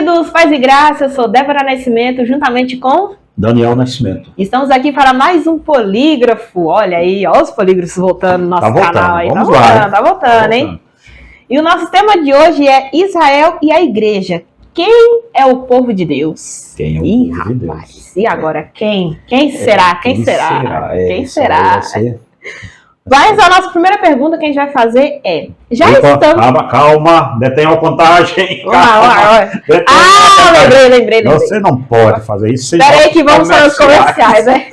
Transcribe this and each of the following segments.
queridos, paz e graça, eu sou Débora Nascimento, juntamente com Daniel Nascimento. Estamos aqui para mais um polígrafo. Olha aí, olha os polígrafos voltando no nosso canal aí. Vamos lá, tá voltando, hein? E o nosso tema de hoje é Israel e a Igreja. Quem é o povo de Deus? Quem é o povo de Deus? E agora quem? Quem será? Quem será? Quem será? Mas a nossa primeira pergunta que a gente vai fazer é... Calma, detém a contagem. Lembrei. Você não pode fazer isso. Espera aí que vamos para os comerciais, né?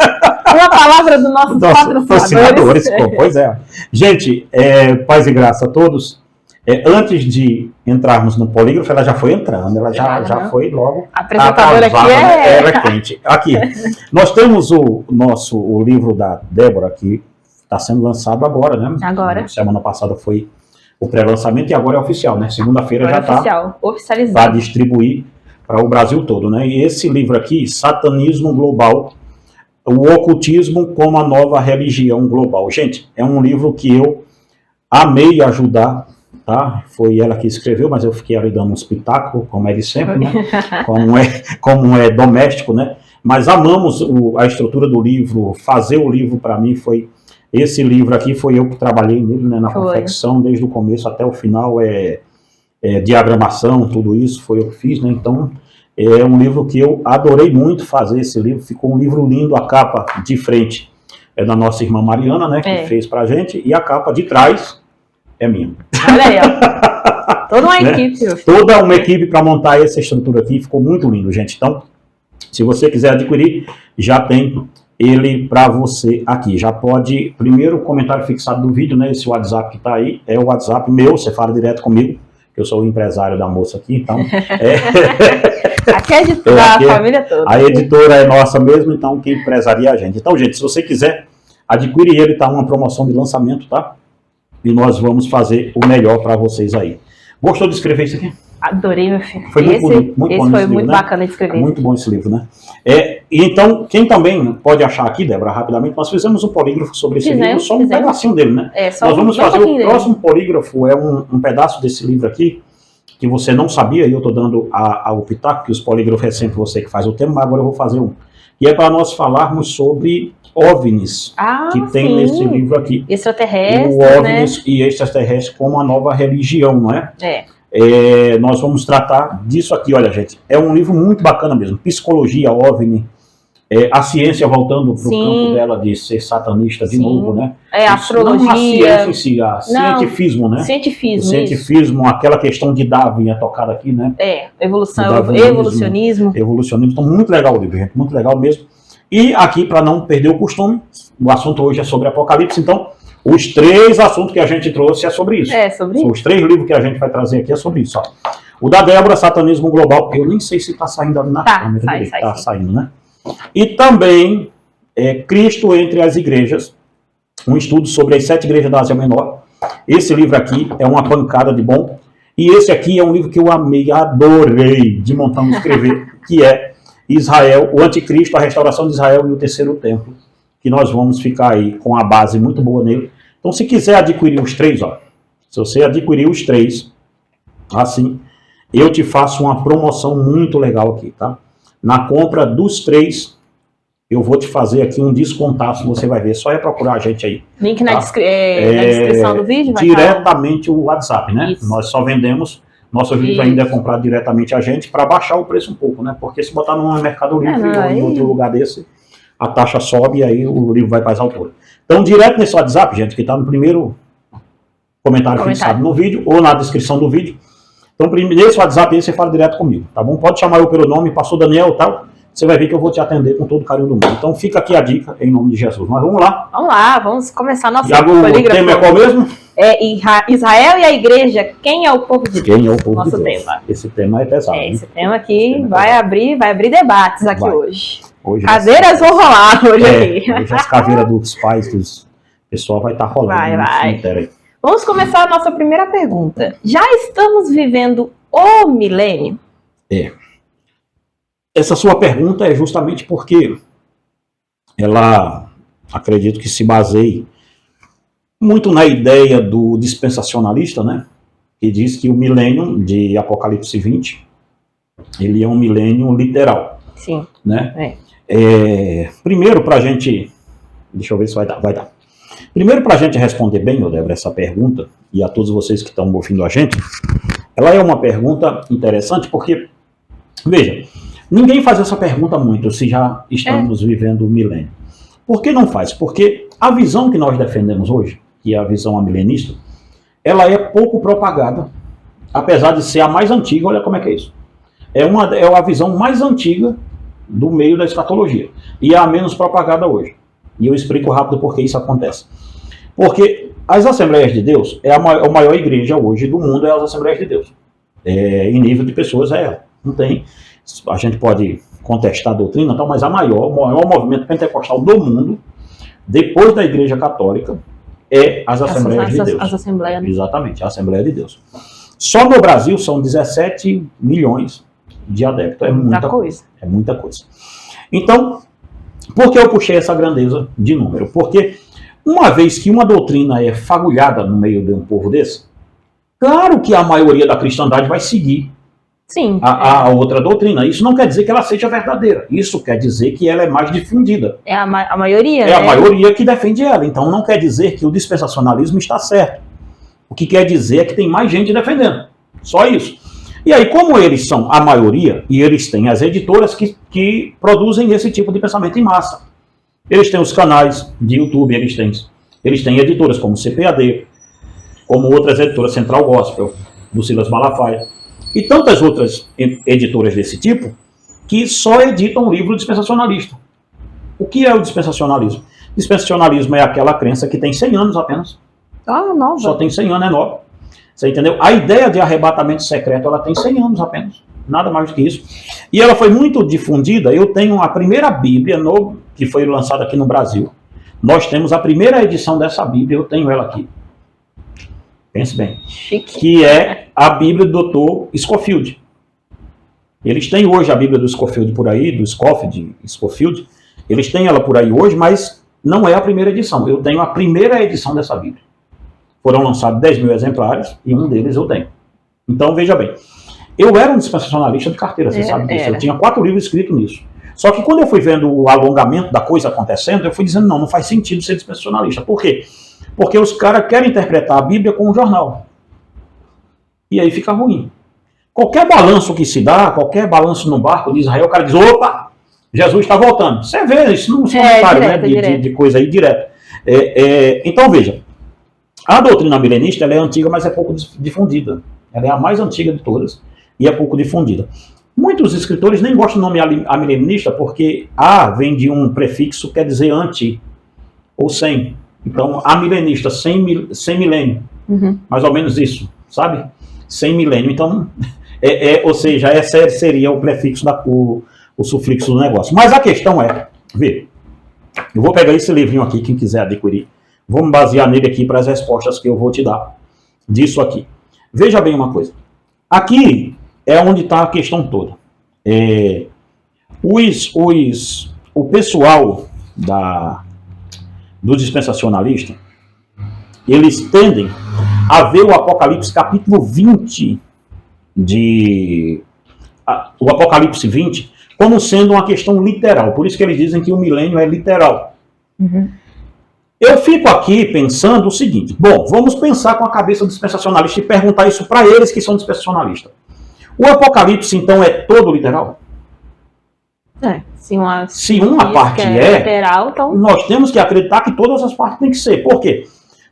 Uma palavra dos nossos patrocinadores. Pois é. Gente, paz e graça a todos. Antes de entrarmos no polígrafo, ela já foi entrando, ela já foi logo. A apresentadora aqui ela é quente. Aqui, nós temos o livro da Débora aqui, está sendo lançado agora, né? Agora. Semana passada foi o pré-lançamento e agora é oficial, né? Segunda-feira já está oficializado para distribuir para o Brasil todo, né? E esse livro aqui, Satanismo Global, o Ocultismo como a Nova Religião Global. Gente, é um livro que eu amei ajudar, tá? Foi ela que escreveu, mas eu fiquei ali dando um espetáculo, como é de sempre, né? como é doméstico, né? Mas amamos a estrutura do livro, fazer o livro para mim foi... Esse livro aqui foi eu que trabalhei nele, né, na confecção, desde o começo até o final, diagramação, tudo isso foi eu que fiz, né? Então é um livro que eu adorei muito fazer esse livro, ficou um livro lindo, a capa de frente é da nossa irmã Mariana, né, que fez pra gente, e a capa de trás é minha. Olha aí, ó. Toda uma equipe. Toda uma equipe para montar essa estrutura aqui, ficou muito lindo, gente. Então, se você quiser adquirir, já tem ele para você aqui. Já pode, primeiro comentário fixado do vídeo, né? Esse WhatsApp que está aí, é o WhatsApp meu, você fala direto comigo, que eu sou o empresário da moça aqui, então... Aqui é a família toda. A editora é nossa mesmo, então quem empresaria é a gente. Então, gente, se você quiser, adquire ele, tá uma promoção de lançamento, tá? E nós vamos fazer o melhor para vocês aí. Gostou de escrever isso aqui? Adorei, meu filho. Foi muito bom foi muito bacana de escrever. Muito bom esse livro, né? Então, quem também pode achar aqui, Débora, rapidamente, nós fizemos um polígrafo sobre esse livro, só um pedacinho dele, né? Nós vamos fazer o próximo polígrafo, é um pedaço desse livro aqui, que você não sabia, e eu estou dando ao pitaco, que os polígrafos é sempre você que faz o tema, mas agora eu vou fazer um. E é para nós falarmos sobre OVNIs, que tem nesse livro aqui. Extraterrestres, o OVNIs, né? E extraterrestres como a nova religião, não é? Nós vamos tratar disso aqui, olha, gente, é um livro muito bacana mesmo, psicologia, OVNI, a ciência voltando para o campo dela de ser satanista de novo, né? Astrologia. Não a ciência em si, cientifismo, né? Cientifismo, o cientifismo, aquela questão de Darwin é tocada aqui, né? Evolucionismo. Então, muito legal o livro, gente, muito legal mesmo. E aqui, para não perder o costume, o assunto hoje é sobre Apocalipse, então... Os 3 assuntos que a gente trouxe é sobre isso. Os 3 livros que a gente vai trazer aqui é sobre isso. Ó. O da Débora, Satanismo Global, eu nem sei se está saindo ali na câmera. Está saindo, né? E também Cristo entre as Igrejas, um estudo sobre as 7 igrejas da Ásia Menor. Esse livro aqui é uma pancada de bom. E esse aqui é um livro que eu amei, adorei de montão escrever, que é Israel, o Anticristo, a restauração de Israel e o terceiro templo. Que nós vamos ficar aí com a base muito boa nele. Então, se quiser adquirir os 3, ó, se você adquirir os 3, assim, eu te faço uma promoção muito legal aqui, tá? Na compra dos 3, eu vou te fazer aqui um descontaço, você vai ver, só é procurar a gente aí. Link na descrição do vídeo? Diretamente o WhatsApp, né? Isso. Nós só vendemos, nosso livro ainda é comprado diretamente a gente para baixar o preço um pouco, né? Porque se botar no Mercado Livre ou em outro lugar desse... a taxa sobe e aí o livro vai para as alturas. Então, direto nesse WhatsApp, gente, que está no primeiro comentário fixado no vídeo ou na descrição do vídeo. Então, nesse WhatsApp aí você fala direto comigo, tá bom? Pode chamar eu pelo nome, passou Daniel e tal, você vai ver que eu vou te atender com todo o carinho do mundo. Então, fica aqui a dica em nome de Jesus. Mas vamos lá. Vamos lá, vamos começar nosso polígrafo. O tema é qual mesmo? Israel e a Igreja, quem é o povo de Deus? Quem é o povo nosso de Deus? Tema. Esse tema é pesado. Esse tema aqui vai abrir debates aqui hoje. Cadeiras vão rolar hoje aqui. Hoje as caveiras dos pais, o pessoal vai estar rolando. Vai. Vamos começar a nossa primeira pergunta. Já estamos vivendo o milênio? Essa sua pergunta é justamente porque ela, acredito que se baseie muito na ideia do dispensacionalista, né? Que diz que o milênio de Apocalipse 20 ele é um milênio literal. Sim. Né? Primeiro, para a gente... Deixa eu ver se vai dar. Primeiro, para a gente responder bem, Débora, essa pergunta, e a todos vocês que estão ouvindo a gente, ela é uma pergunta interessante porque, veja, ninguém faz essa pergunta muito se já estamos vivendo o milênio. Por que não faz? Porque a visão que nós defendemos hoje, que é a visão amilenista, ela é pouco propagada, apesar de ser a mais antiga. Olha como é que é isso. É a visão mais antiga do meio da escatologia e é a menos propagada hoje. E eu explico rápido por que isso acontece. Porque as Assembleias de Deus a maior igreja hoje do mundo, é as Assembleias de Deus. Em nível de pessoas é ela. Não tem, a gente pode contestar a doutrina, mas o maior movimento pentecostal do mundo, depois da Igreja Católica, é as Assembleias de Deus. As Assembleias, né? Exatamente, a Assembleia de Deus. Só no Brasil são 17 milhões de adeptos. É muita coisa. É muita coisa. Então, por que eu puxei essa grandeza de número? Porque uma vez que uma doutrina é fagulhada no meio de um povo desse, claro que a maioria da cristandade vai seguir a outra doutrina. Isso não quer dizer que ela seja verdadeira. Isso quer dizer que ela é mais difundida. É a maioria, a maioria que defende ela. Então não quer dizer que o dispensacionalismo está certo. O que quer dizer é que tem mais gente defendendo. Só isso. E aí, como eles são a maioria, e eles têm as editoras que produzem esse tipo de pensamento em massa. Eles têm os canais de YouTube, eles têm editoras como CPAD, como outras editoras, Central Gospel, do Silas Malafaia, e tantas outras editoras desse tipo, que só editam livro dispensacionalista. O que é o dispensacionalismo? Dispensacionalismo é aquela crença que tem 100 anos apenas. Nova. Só tem 100 anos, é nova. Você entendeu? A ideia de arrebatamento secreto, ela tem 100 anos apenas. Nada mais do que isso. E ela foi muito difundida. Eu tenho a primeira Bíblia que foi lançada aqui no Brasil. Nós temos a primeira edição dessa Bíblia, eu tenho ela aqui. Pense bem. Chique. Que é a Bíblia do Dr. Scofield. Eles têm hoje a Bíblia do Scofield por aí, do Scofield. Eles têm ela por aí hoje, mas não é a primeira edição. Eu tenho a primeira edição dessa Bíblia. Foram lançados 10 mil exemplares e um deles eu tenho. Então, veja bem. Eu era um dispensacionalista de carteira, você sabe disso. Eu tinha 4 livros escritos nisso. Só que quando eu fui vendo o alongamento da coisa acontecendo, eu fui dizendo, não faz sentido ser dispensacionalista. Por quê? Porque os caras querem interpretar a Bíblia com um jornal. E aí fica ruim. Qualquer balanço que se dá, qualquer balanço no barco de Israel, o cara diz, opa, Jesus está voltando. Você vê isso num comentário, né, de coisa aí direto. Então, veja, a doutrina milenista ela é antiga, mas é pouco difundida. Ela é a mais antiga de todas e é pouco difundida. Muitos escritores nem gostam do nome amilenista porque vem de um prefixo que quer dizer anti ou sem. Então, amilenista, sem milênio. Mais ou menos isso, sabe? Sem milênio. Então, ou seja, esse seria o prefixo, o sufixo do negócio. Mas a questão é, vê, eu vou pegar esse livrinho aqui, quem quiser adquirir. Vou me basear nele aqui para as respostas que eu vou te dar disso aqui. Veja bem uma coisa. Aqui é onde está a questão toda. O pessoal do dispensacionalista, eles tendem a ver o Apocalipse capítulo 20, o Apocalipse 20, como sendo uma questão literal. Por isso que eles dizem que o milênio é literal. Eu fico aqui pensando o seguinte, vamos pensar com a cabeça do dispensacionalista e perguntar isso para eles que são dispensacionalistas. O Apocalipse, então, é todo literal? Se uma parte é literal, então... nós temos que acreditar que todas as partes têm que ser. Por quê?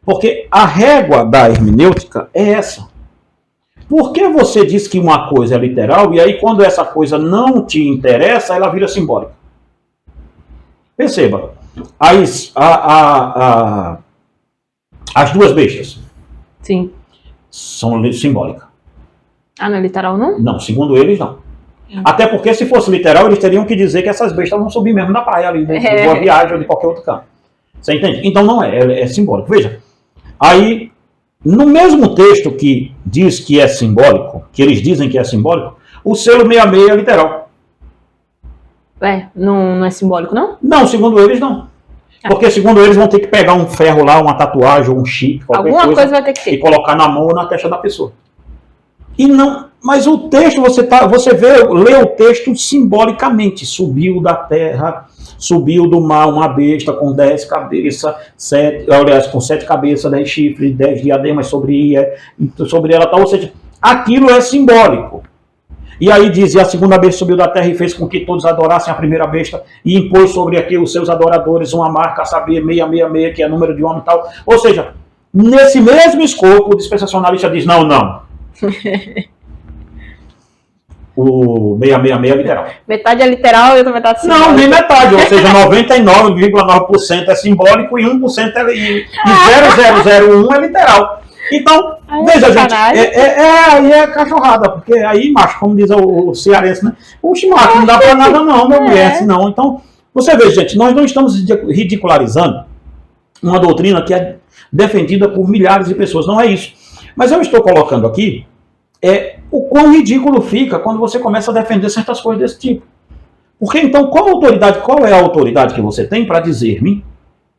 Porque a régua da hermenêutica é essa. Por que você diz que uma coisa é literal e aí quando essa coisa não te interessa, ela vira simbólica? Perceba. As duas bestas. Sim. São simbólicas. Não é literal, não? Não, segundo eles, não. Até porque se fosse literal, eles teriam que dizer que essas bestas vão subir mesmo na praia ali, de Boa Viagem ou de qualquer outro canto. Você entende? Então não é simbólico. Veja, aí, no mesmo texto que diz que é simbólico, que eles dizem que é simbólico, o selo 66 é literal. Não é simbólico, não? Não, segundo eles, não. Porque segundo eles vão ter que pegar um ferro lá, uma tatuagem, um chip, qualquer coisa vai ter que ter. E colocar na mão ou na testa da pessoa. E não, mas o texto, você lê o texto simbolicamente. Subiu da terra, subiu do mar uma besta com 10 cabeças, com 7 cabeças, 10 chifres, 10 diademas sobre ela, tal. Ou seja, aquilo é simbólico. E aí diz, e a segunda besta subiu da terra e fez com que todos adorassem a primeira besta e impôs sobre aqui os seus adoradores uma marca, a saber, 666, que é número de homem e tal. Ou seja, nesse mesmo escopo, o dispensacionalista diz, não. O 666 é literal. Metade é literal e outra metade é simbólico. Não, nem metade, ou seja, 99,9% é simbólico e 1% e 0,001 é literal. Então, veja, gente, aí é cachorrada, porque aí, macho, como diz o cearense, né? Oxe, macho, não dá pra nada não, meu mulher, não. Então, você vê, gente, nós não estamos ridicularizando uma doutrina que é defendida por milhares de pessoas, não é isso. Mas eu estou colocando aqui o quão ridículo fica quando você começa a defender certas coisas desse tipo. Porque então, qual é a autoridade que você tem para dizer-me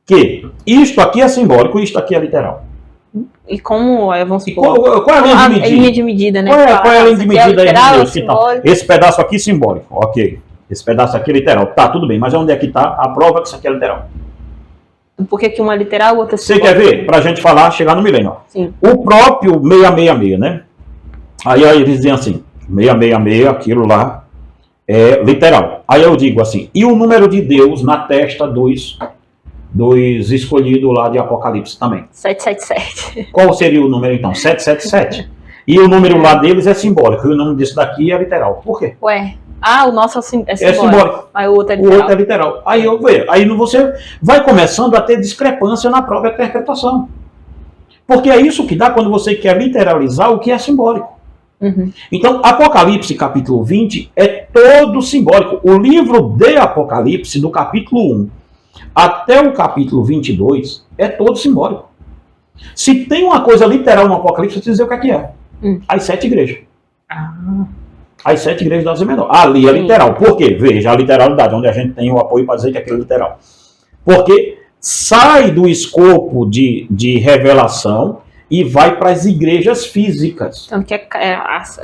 que isto aqui é simbólico e isto aqui é literal? E como, vamos supor... Qual é a linha de medida? Né? Qual é a linha de medida aí de Deus? Então, esse pedaço aqui é simbólico, ok. Esse pedaço aqui é literal. Tá, tudo bem, mas onde é que está a prova que isso aqui é literal? Por que uma é literal, outra é simbólica? Você quer ver? Pra gente falar, chegar no milênio. Sim. O próprio 666, né? Aí eles dizem assim, 666, aquilo lá é literal. Aí eu digo assim, e o número de Deus na testa dos escolhidos lá de Apocalipse também? 777. Qual seria o número então? 777. E o número lá deles é simbólico, e o nome desse daqui é literal. Por quê? Ué, o nosso é simbólico. É simbólico. Aí o outro é literal. O outro é literal. Aí você vai começando a ter discrepância na própria interpretação. Porque é isso que dá quando você quer literalizar o que é simbólico. Uhum. Então, Apocalipse capítulo 20 é todo simbólico. O livro de Apocalipse, do capítulo 1 até o capítulo 22, é todo simbólico. Se tem uma coisa literal no Apocalipse, eu preciso dizer o que é. As 7 igrejas. As 7 igrejas da Ásia Menor. Ali é literal. Por quê? Veja a literalidade, onde a gente tem o apoio para dizer que aquilo é literal. Porque sai do escopo de revelação e vai para as igrejas físicas. Então,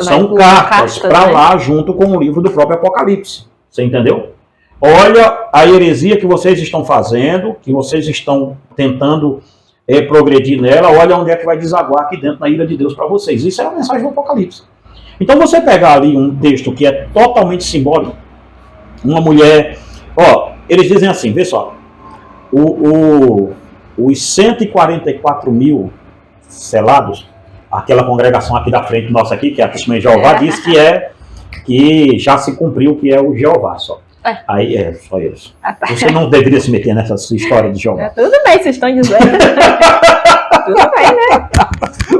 são cartas para lá, junto com o livro do próprio Apocalipse. Você entendeu? Olha a heresia que vocês estão fazendo, que vocês estão tentando progredir nela, olha onde é que vai desaguar aqui dentro na ira de Deus para vocês. Isso é a mensagem do Apocalipse. Então você pegar ali um texto que é totalmente simbólico, uma mulher... eles dizem assim, vê só, os 144 mil selados, aquela congregação aqui da frente nossa aqui, que é a Testemunha de Jeová, diz que já se cumpriu, que é o Jeová só. Aí só eles. Você não deveria se meter nessa história de Jeová. Tudo bem, vocês estão dizendo. Tudo bem, né?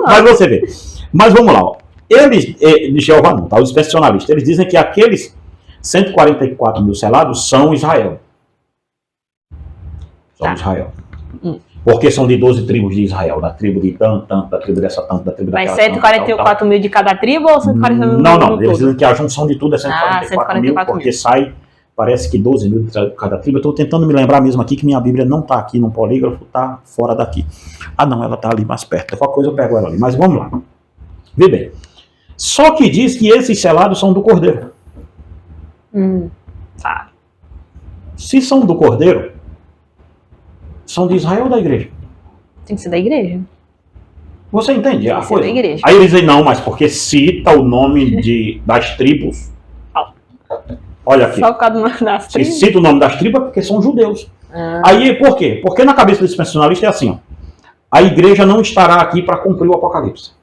Mas você vê. Mas vamos lá. Eles, de Jeová não, tá? Os dispensacionalistas, eles dizem que aqueles 144 mil selados são Israel. São Israel. Porque são de 12 tribos de Israel, da tribo de tanto, da tribo dessa tanto, da tribo daquela. Mas 144 mil de cada tribo ou 140 mil? Não, eles dizem que a junção de tudo é 144 mil, porque sai, parece que 12 mil de cada tribo. Eu estou tentando me lembrar mesmo aqui que minha Bíblia não está aqui no polígrafo, está fora daqui. Não, ela está ali mais perto. Qualquer coisa eu pego ela ali, mas vamos lá. Vê bem. Só que diz que esses selados são do Cordeiro. Se são do Cordeiro, são de Israel ou da igreja? Tem que ser da igreja. Você entende a coisa? Da igreja. Aí eles dizem, não, mas porque cita o nome das tribos. Olha aqui. Só por causa das tribos? Se cita o nome das tribos é porque são judeus. Aí, por quê? Porque na cabeça do dispensacionalista é assim, a igreja não estará aqui para cumprir o Apocalipse.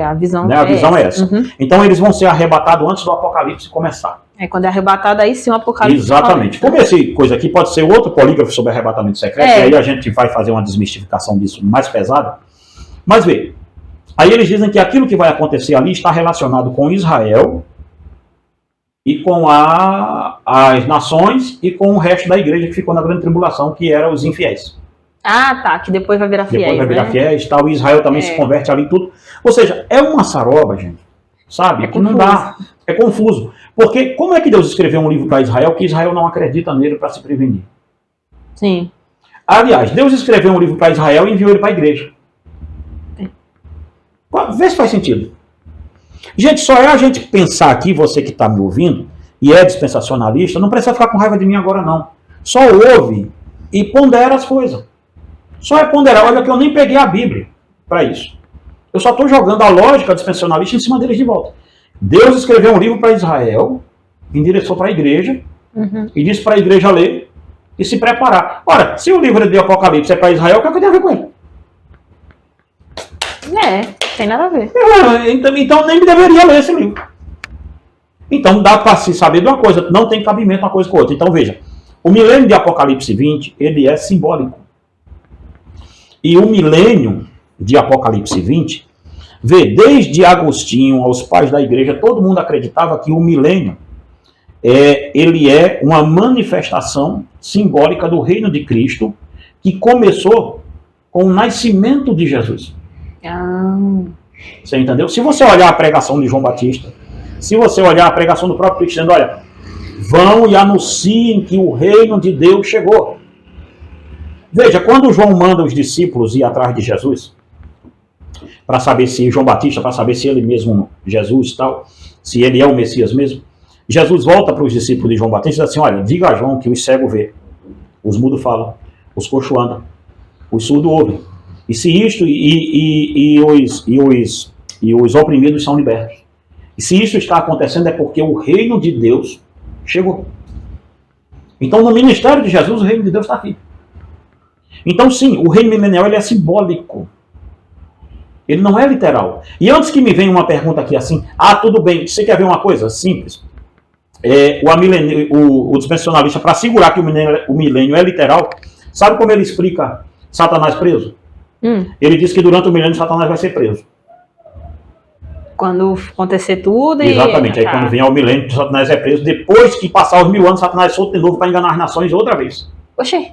A visão, né? A visão é essa. Então eles vão ser arrebatados antes do Apocalipse começar. Quando é arrebatado, aí sim o Apocalipse. Exatamente. Como esse coisa aqui pode ser outro polígrafo sobre arrebatamento secreto, e aí a gente vai fazer uma desmistificação disso mais pesada. Mas vê, aí eles dizem que aquilo que vai acontecer ali está relacionado com Israel e com as nações e com o resto da igreja que ficou na grande tribulação, que eram os infiéis. Que depois vai virar fiéis. Depois vai virar fiéis, tal, e Israel também se converte ali tudo. Ou seja, é uma saroba, gente. Sabe? Que não dá. É confuso. Porque como é que Deus escreveu um livro para Israel que Israel não acredita nele para se prevenir? Sim. Aliás, Deus escreveu um livro para Israel e enviou ele para a igreja. Vê se faz sentido. Gente, só é a gente pensar aqui, você que está me ouvindo, e é dispensacionalista, não precisa ficar com raiva de mim agora, não. Só ouve e pondera as coisas. Só é ponderar. Olha que eu nem peguei a Bíblia para isso. Eu só estou jogando a lógica dispensacionalista em cima deles de volta. Deus escreveu um livro para Israel, endereçou para a igreja, e disse para a igreja ler e se preparar. Ora, se o livro de Apocalipse é para Israel, o que tem a ver com ele? Tem nada a ver. Então nem deveria ler esse livro. Então dá para se saber de uma coisa, não tem cabimento uma coisa com outra. Então veja, o milênio de Apocalipse 20, ele é simbólico. E o milênio de Apocalipse 20, desde Agostinho aos pais da igreja, todo mundo acreditava que o milênio ele é uma manifestação simbólica do reino de Cristo, que começou com o nascimento de Jesus. Você entendeu? Se você olhar a pregação de João Batista, se você olhar a pregação do próprio Cristo, olha, vão e anunciem que o reino de Deus chegou. Veja, quando João manda os discípulos ir atrás de Jesus, para saber se João Batista, para saber se ele mesmo, Jesus tal, se ele é o Messias mesmo, Jesus volta para os discípulos de João Batista e diz assim, olha, diga a João que os cegos vê, os mudos falam, os coxos andam, os surdos ouvem. E se isto os oprimidos são libertos. E se isso está acontecendo é porque o reino de Deus chegou. Então no ministério de Jesus o reino de Deus está aqui. Então sim, o reino milenial ele é simbólico. Ele não é literal. E antes que me venha uma pergunta aqui assim, tudo bem, você quer ver uma coisa simples? O dispensacionalista, para segurar que o milênio é literal, sabe como ele explica Satanás preso? Ele diz que durante o milênio Satanás vai ser preso. Quando acontecer tudo Exatamente, aí quando vier o milênio, Satanás é preso. Depois que passar os 1000 anos, Satanás é solto de novo para enganar as nações outra vez. Oxê,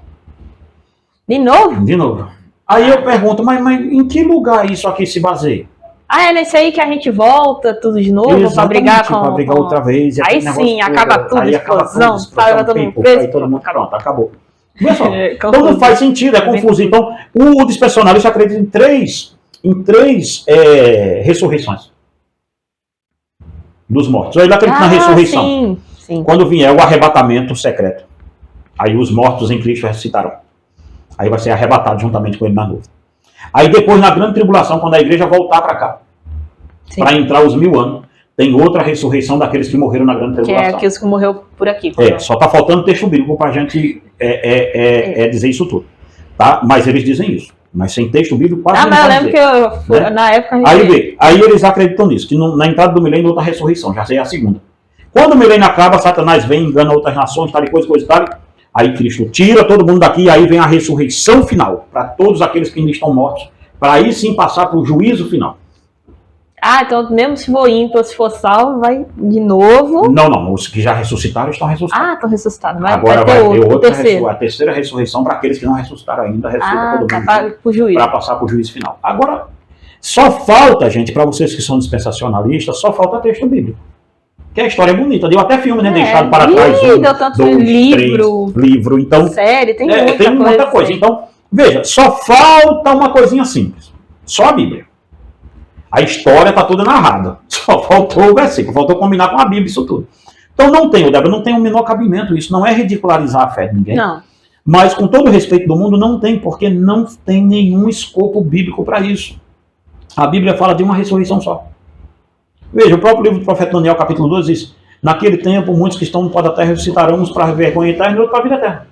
de novo? De novo. Aí eu pergunto, mas em que lugar isso aqui se baseia? É nesse aí que a gente volta tudo de novo para brigar com... para brigar outra vez. Aí sim, acaba tudo, explosão, sai todo mundo preso. Pronto, acabou. Veja só, então não faz sentido, é confuso. Então, o dispensacionalista acredita em três ressurreições dos mortos. Ele acredita na ressurreição. Sim. Quando vier o arrebatamento secreto, aí os mortos em Cristo ressuscitarão. Aí vai ser arrebatado juntamente com ele na nuvem. Aí depois, na grande tribulação, quando a igreja voltar para cá, para entrar os 1000 anos, tem outra ressurreição daqueles que morreram na grande tribulação. Que é aqueles que morreram por aqui. Só está faltando texto bíblico para a gente dizer isso tudo. Tá? Mas eles dizem isso. Mas sem texto bíblico quase não mas eu lembro que na época... Aí eles acreditam nisso, que na entrada do milênio outra ressurreição, já sei a segunda. Quando o milênio acaba, Satanás vem, engana outras nações, tal e coisa e tal. Aí Cristo tira todo mundo daqui, e aí vem a ressurreição final, para todos aqueles que ainda estão mortos, para aí sim passar para o juízo final. Então mesmo se for ímpio ou se for salvo, vai de novo? Não, os que já ressuscitaram estão ressuscitados. Estão ressuscitados. Agora vai ter outra, a terceira ressurreição para aqueles que não ressuscitaram ainda, ressuscita todo mundo para passar para o juízo final. Agora, só falta, gente, para vocês que são dispensacionalistas, só falta texto bíblico. Que a história é bonita, deu até filme, né? Deixado para trás. Deu tanto livro, então, série, tem muita coisa. Então, veja, só falta uma coisinha simples. Só a Bíblia. A história está toda narrada. Só faltou o versículo, faltou combinar com a Bíblia isso tudo. Então não tem o menor cabimento. Isso não é ridicularizar a fé de ninguém. Não. Mas com todo o respeito do mundo, não tem, porque não tem nenhum escopo bíblico para isso. A Bíblia fala de uma ressurreição só. Veja, o próprio livro do profeta Daniel, capítulo 12, diz: naquele tempo, muitos que estão no pó da terra ressuscitarão, uns para a vergonha eterna e outros para a vida eterna.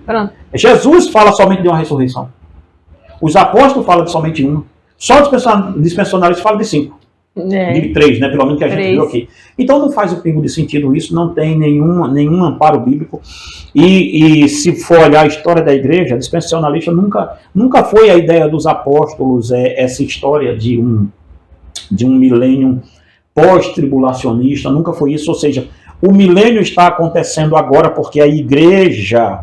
Pronto. Jesus fala somente de uma ressurreição. Os apóstolos falam de somente uma. Só os dispensacionalistas falam de 5. De 3, né? Pelo menos que a gente viu aqui. Então não faz o pingo de sentido isso, não tem nenhum amparo bíblico. E se for olhar a história da igreja, dispensacionalista nunca foi a ideia dos apóstolos essa história de um milênio pós-tribulacionista, nunca foi isso. Ou seja, o milênio está acontecendo agora porque a igreja...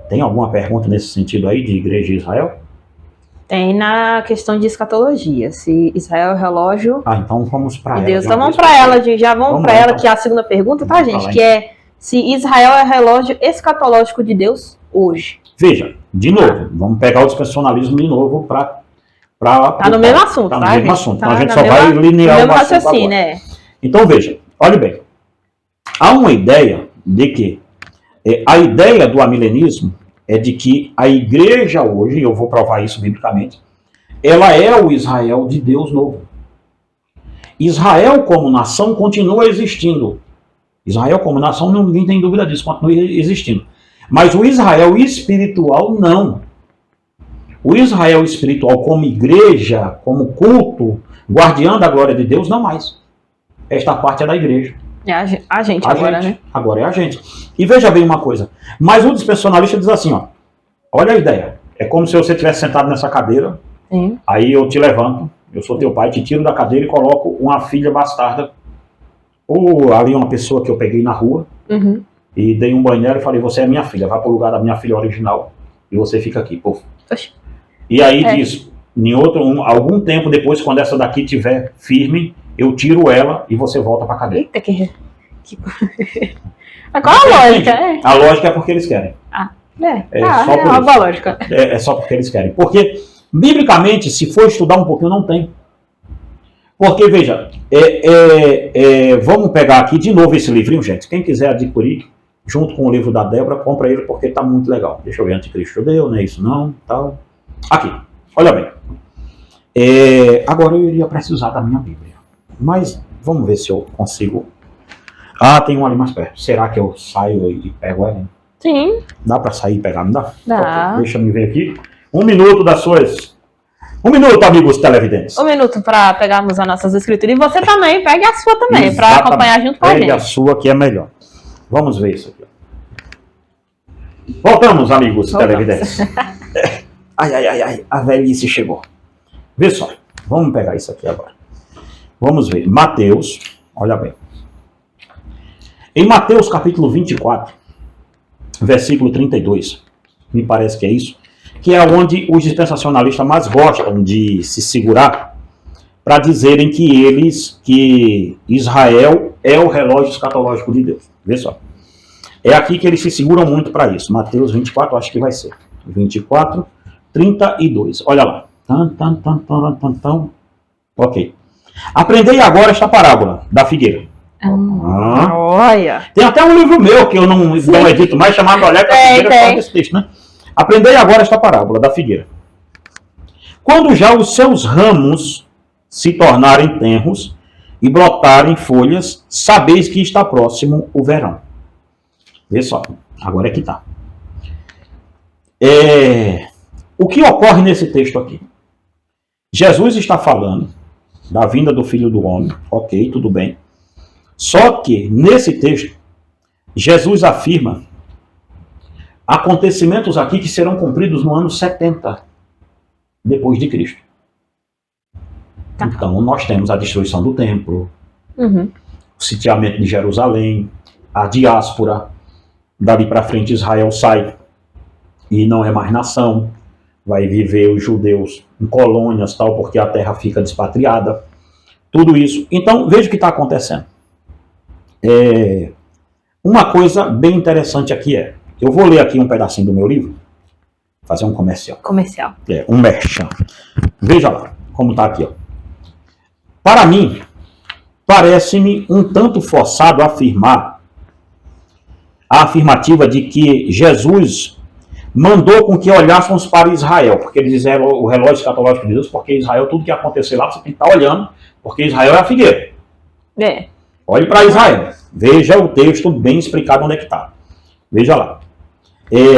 Tem alguma pergunta nesse sentido aí de igreja de Israel? Tem na questão de escatologia. Se Israel é o relógio... então vamos para ela. Deus, então vamos para ela, já vamos para ela, que é a segunda pergunta, tá, gente? Que é se Israel é o relógio escatológico de Deus hoje. Veja, de novo, vamos pegar o dispensacionalismo de novo para Tá no mesmo assunto, tá? No mesmo assunto. Tá, então a gente só vai linear o assunto agora. Né? Então veja, olhe bem. Há uma ideia de que a ideia do amilenismo é de que a igreja hoje, e eu vou provar isso biblicamente, ela é o Israel de Deus novo. Israel como nação continua existindo. Israel como nação, ninguém tem dúvida disso, continua existindo. Mas o Israel espiritual, não. O Israel espiritual como igreja, como culto, guardiã da glória de Deus, não mais. Esta parte é da igreja. É a gente agora, né? Agora é a gente. E veja bem uma coisa. Mas o dispensacionalista diz assim, ó. Olha a ideia. É como se você estivesse sentado nessa cadeira. Sim. Aí eu te levanto, eu sou teu pai, te tiro da cadeira e coloco uma filha bastarda. Ou ali uma pessoa que eu peguei na rua. E dei um banheiro e falei, você é minha filha, vai pro lugar da minha filha original. E você fica aqui, pô. E aí diz, algum tempo depois, quando essa daqui estiver firme, eu tiro ela e você volta pra cadeira. Eita, qual a lógica? A lógica é porque eles querem. Só lógica. É só porque eles querem. Porque, biblicamente, se for estudar um pouquinho, não tem. Porque, veja, vamos pegar aqui de novo esse livrinho, gente. Quem quiser adquirir, junto com o livro da Débora, compra ele porque está muito legal. Deixa eu ver, Anticristo Judeu, não é isso não, tal. Aqui, olha bem. Agora eu iria precisar da minha Bíblia. Mas vamos ver se eu consigo. Tem um ali mais perto. Será que eu saio e pego ela? Sim. Dá para sair e pegar, não dá? Dá. Okay, deixa eu me ver aqui. 1 minuto das suas... 1 minuto, amigos televidentes. 1 minuto para pegarmos as nossas escrituras. E você também, pegue a sua também, para acompanhar junto com a gente. Pegue a sua que é melhor. Vamos ver isso aqui. Voltamos, amigos televidentes. Ai, a velhice chegou. Vê só, vamos pegar isso aqui agora. Vamos ver, Mateus, olha bem. Em Mateus capítulo 24, versículo 32, me parece que é isso, que é onde os dispensacionalistas mais gostam de se segurar para dizerem que Israel é o relógio escatológico de Deus. Vê só. É aqui que eles se seguram muito para isso. Mateus 24, acho que vai ser. 24, 32. Olha lá. Ok. Aprendei agora esta parábola da figueira. Olha. Tem até um livro meu que eu não edito mais, chamado Olhar para a Figueira, fala desse texto, né? Aprendei agora esta parábola da figueira. Quando já os seus ramos se tornarem tenros e brotarem folhas, sabeis que está próximo o verão. Vê só, agora é que está. O que ocorre nesse texto aqui? Jesus está falando da vinda do Filho do Homem, ok, tudo bem. Só que, nesse texto, Jesus afirma acontecimentos aqui que serão cumpridos no ano 70 depois de Cristo. Então, nós temos a destruição do templo, o sitiamento de Jerusalém, a diáspora, dali para frente Israel sai e não é mais nação, vai viver os judeus em colônias, tal, porque a terra fica despatriada, tudo isso. Então, veja o que está acontecendo. Uma coisa bem interessante aqui eu vou ler aqui um pedacinho do meu livro, fazer um comercial. Um merchan. Veja lá, como está aqui, ó. Para mim, parece-me um tanto forçado afirmar a afirmativa de que Jesus mandou com que olhássemos para Israel, porque eles fizeram o relógio escatológico de Deus, porque Israel, tudo que acontecer lá, você tem que estar olhando, porque Israel é a figueira. Olhe para Israel. Veja o texto bem explicado onde é que está. Veja lá.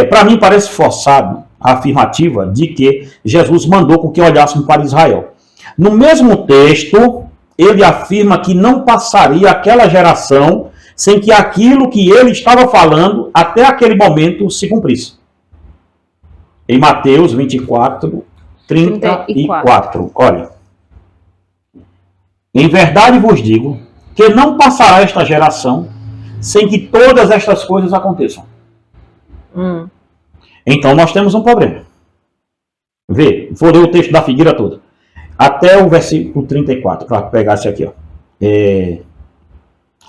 Para mim parece forçado a afirmativa de que Jesus mandou com que olhássemos para Israel. No mesmo texto, ele afirma que não passaria aquela geração sem que aquilo que ele estava falando até aquele momento se cumprisse. Em Mateus 24, 34. Olha. Em verdade vos digo que não passará esta geração sem que todas estas coisas aconteçam. Então nós temos um problema. Vê, vou ler o texto da figueira toda. Até o versículo 34, para pegar esse aqui.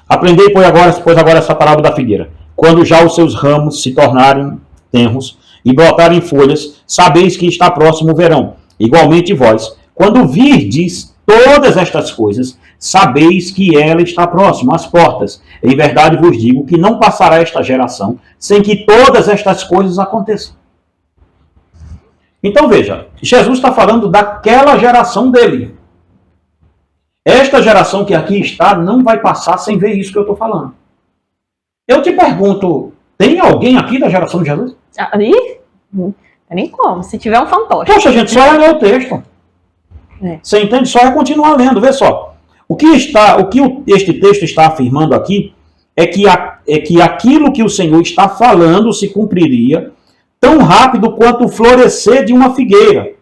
Aprendei, pois agora essa parábola da figueira. Quando já os seus ramos se tornarem tenros e brotarem folhas, sabeis que está próximo o verão. Igualmente vós, Quando virdes todas estas coisas, sabeis que ela está próxima, às portas. Em verdade vos digo que não passará esta geração sem que todas estas coisas aconteçam. Então veja, Jesus está falando daquela geração dele. Esta geração que aqui está não vai passar sem ver isso que eu estou falando. Eu te pergunto, tem alguém aqui da geração de Jesus? Aí? Não tem nem como, se tiver um fantoche. Poxa, gente, só é ler o texto. Você entende? Só é continuar lendo. Vê só. O que este texto está afirmando aqui é que aquilo que o Senhor está falando se cumpriria tão rápido quanto o florescer de uma figueira.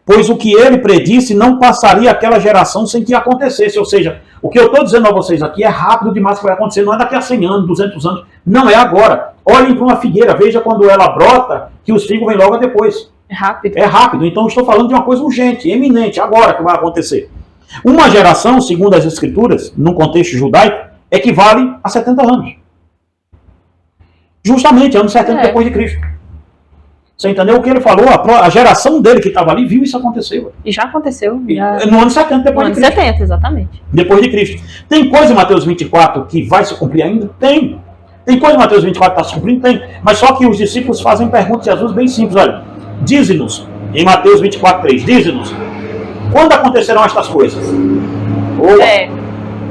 Pois o que ele predisse não passaria aquela geração sem que acontecesse. Ou seja, o que eu estou dizendo a vocês aqui é rápido demais que vai acontecer. Não é daqui a 100 anos, 200 anos. Não é agora. Olhem para uma figueira. Veja quando ela brota, que os figos vêm logo depois. É rápido. É rápido. Então eu estou falando de uma coisa urgente, eminente, agora que vai acontecer. Uma geração, segundo as Escrituras, num contexto judaico, equivale a 70 anos. Justamente, anos 70 depois de Cristo. Você entendeu o que ele falou? A geração dele que estava ali viu isso acontecer. E já aconteceu. No ano 70 depois de Cristo. No ano 70, exatamente. Depois de Cristo. Tem coisa em Mateus 24 que vai se cumprir ainda? Tem. Tem coisa em Mateus 24 que está se cumprindo? Tem. Mas só que os discípulos fazem perguntas a Jesus bem simples. Olha, dize-nos, em Mateus 24:3, dize-nos, quando acontecerão estas coisas?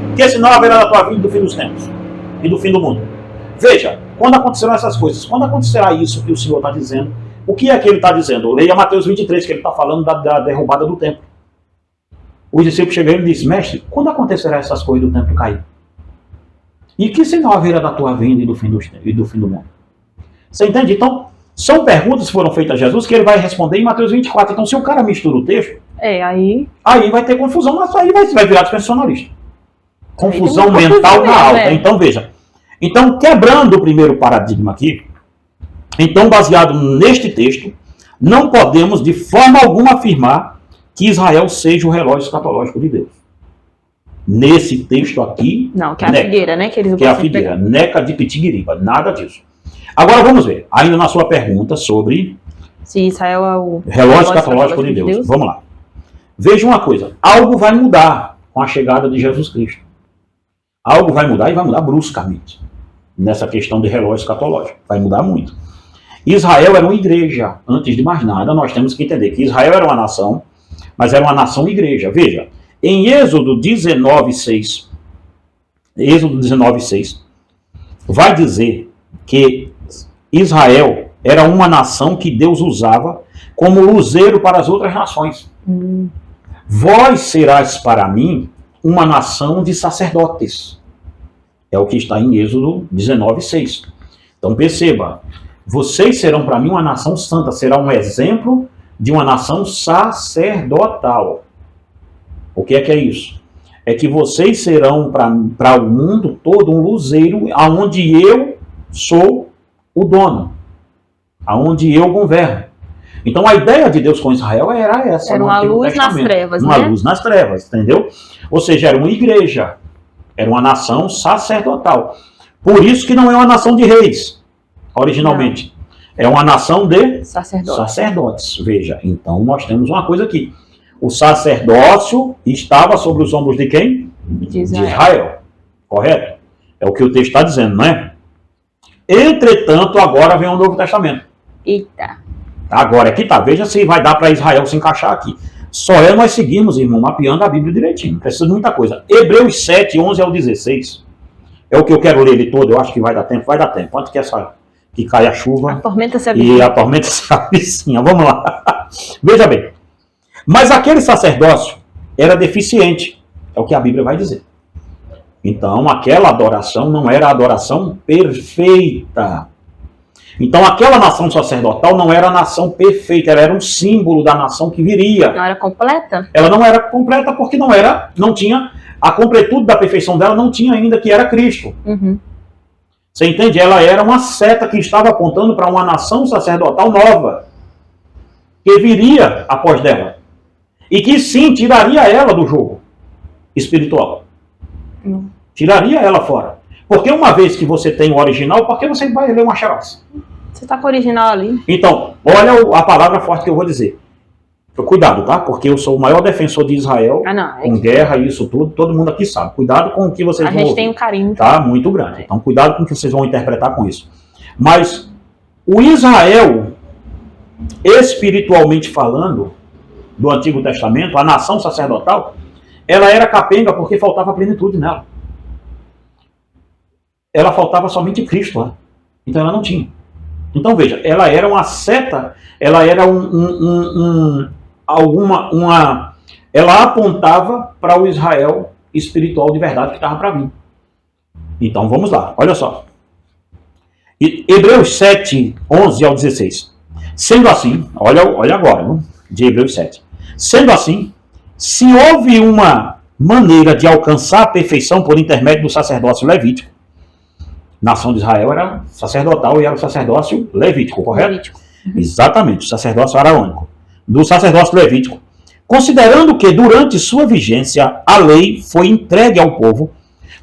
Porque senão haverá da tua vinda do fim dos tempos e do fim do mundo. Veja, quando acontecerão essas coisas? Quando acontecerá isso que o Senhor está dizendo? O que é que ele está dizendo? Leia Mateus 23, que ele está falando da derrubada do templo. Os discípulos chegaram e dizem, mestre, quando acontecerá essas coisas do templo cair? E que sinal haverá da tua vinda e do fim do mundo? Você entende? Então, são perguntas que foram feitas a Jesus que ele vai responder em Mateus 24. Então, se o cara mistura o texto, aí vai ter confusão, mas aí vai virar dispensacionalista. Confusão mental na alta. Então, veja. Então, quebrando o primeiro paradigma aqui, então, baseado neste texto, não podemos de forma alguma afirmar que Israel seja o relógio escatológico de Deus. Nesse texto aqui... Não, que é a figueira, né? Que é a figueira, neca de pitiguiriba, nada disso. Agora vamos ver, ainda na sua pergunta sobre... Se Israel é o relógio escatológico de Deus. Vamos lá. Veja uma coisa, algo vai mudar com a chegada de Jesus Cristo. Algo vai mudar e vai mudar bruscamente. Nessa questão de relógio escatológico. Vai mudar muito. Israel era uma igreja. Antes de mais nada, nós temos que entender que Israel era uma nação, mas era uma nação igreja. Veja, em Êxodo 19:6, vai dizer que Israel era uma nação que Deus usava como luzeiro para as outras nações. Vós serás para mim uma nação de sacerdotes. É o que está em Êxodo 19:6. Então perceba, vocês serão para mim uma nação santa, será um exemplo de uma nação sacerdotal. O que é isso? É que vocês serão para o mundo todo um luzeiro aonde eu sou o dono, aonde eu governo. Então a ideia de Deus com Israel era essa. Era uma luz nas trevas, uma luz nas trevas, entendeu? Ou seja, era uma igreja, era uma nação sacerdotal. Por isso que não é uma nação de reis, originalmente. Não. É uma nação de sacerdotes. Veja, então nós temos uma coisa aqui. O sacerdócio estava sobre os ombros de quem? De Israel. Correto? É o que o texto está dizendo, não é? Entretanto, agora vem o Novo Testamento. Eita. Agora aqui tá. Veja se vai dar para Israel se encaixar aqui. Só é nós seguirmos, irmão, mapeando a Bíblia direitinho. Não precisa de muita coisa. Hebreus 7:11 ao 16. É o que eu quero ler ele todo. Eu acho que vai dar tempo. Vai dar tempo. Antes que caia a chuva. A tormenta se avizinha. E a tormenta se avizinha. Vamos lá. Veja bem. Mas aquele sacerdócio era deficiente. É o que a Bíblia vai dizer. Então, aquela adoração não era a adoração perfeita. Então, aquela nação sacerdotal não era a nação perfeita. Ela era um símbolo da nação que viria. Não era completa? Ela não era completa porque não tinha... A completude da perfeição dela não tinha ainda, que era Cristo. Uhum. Você entende? Ela era uma seta que estava apontando para uma nação sacerdotal nova. Que viria após dela. E que sim, tiraria ela do jogo espiritual. Tiraria ela fora. Porque uma vez que você tem o original, por que você vai ler uma xerox? Você está com o original ali. Então, olha a palavra forte que eu vou dizer. Cuidado, tá? Porque eu sou o maior defensor de Israel, com guerra e isso tudo, todo mundo aqui sabe. Cuidado com o que vocês vão ouvir. A gente tem um carinho. Tá? Muito grande. Então, cuidado com o que vocês vão interpretar com isso. Mas o Israel, espiritualmente falando, do Antigo Testamento, a nação sacerdotal, ela era capenga porque faltava plenitude nela. Ela faltava somente Cristo lá. Então ela não tinha. Então veja, ela era uma seta, ela era ela apontava para o Israel espiritual de verdade que estava para vir. Então vamos lá, olha só. Hebreus 7, 11 ao 16. Sendo assim, olha agora, de Hebreus 7. Sendo assim, se houve uma maneira de alcançar a perfeição por intermédio do sacerdócio levítico, nação de Israel era sacerdotal e era o sacerdócio levítico, correto? Levítico. Exatamente, o sacerdócio araônico. Do sacerdócio levítico. Considerando que durante sua vigência a lei foi entregue ao povo,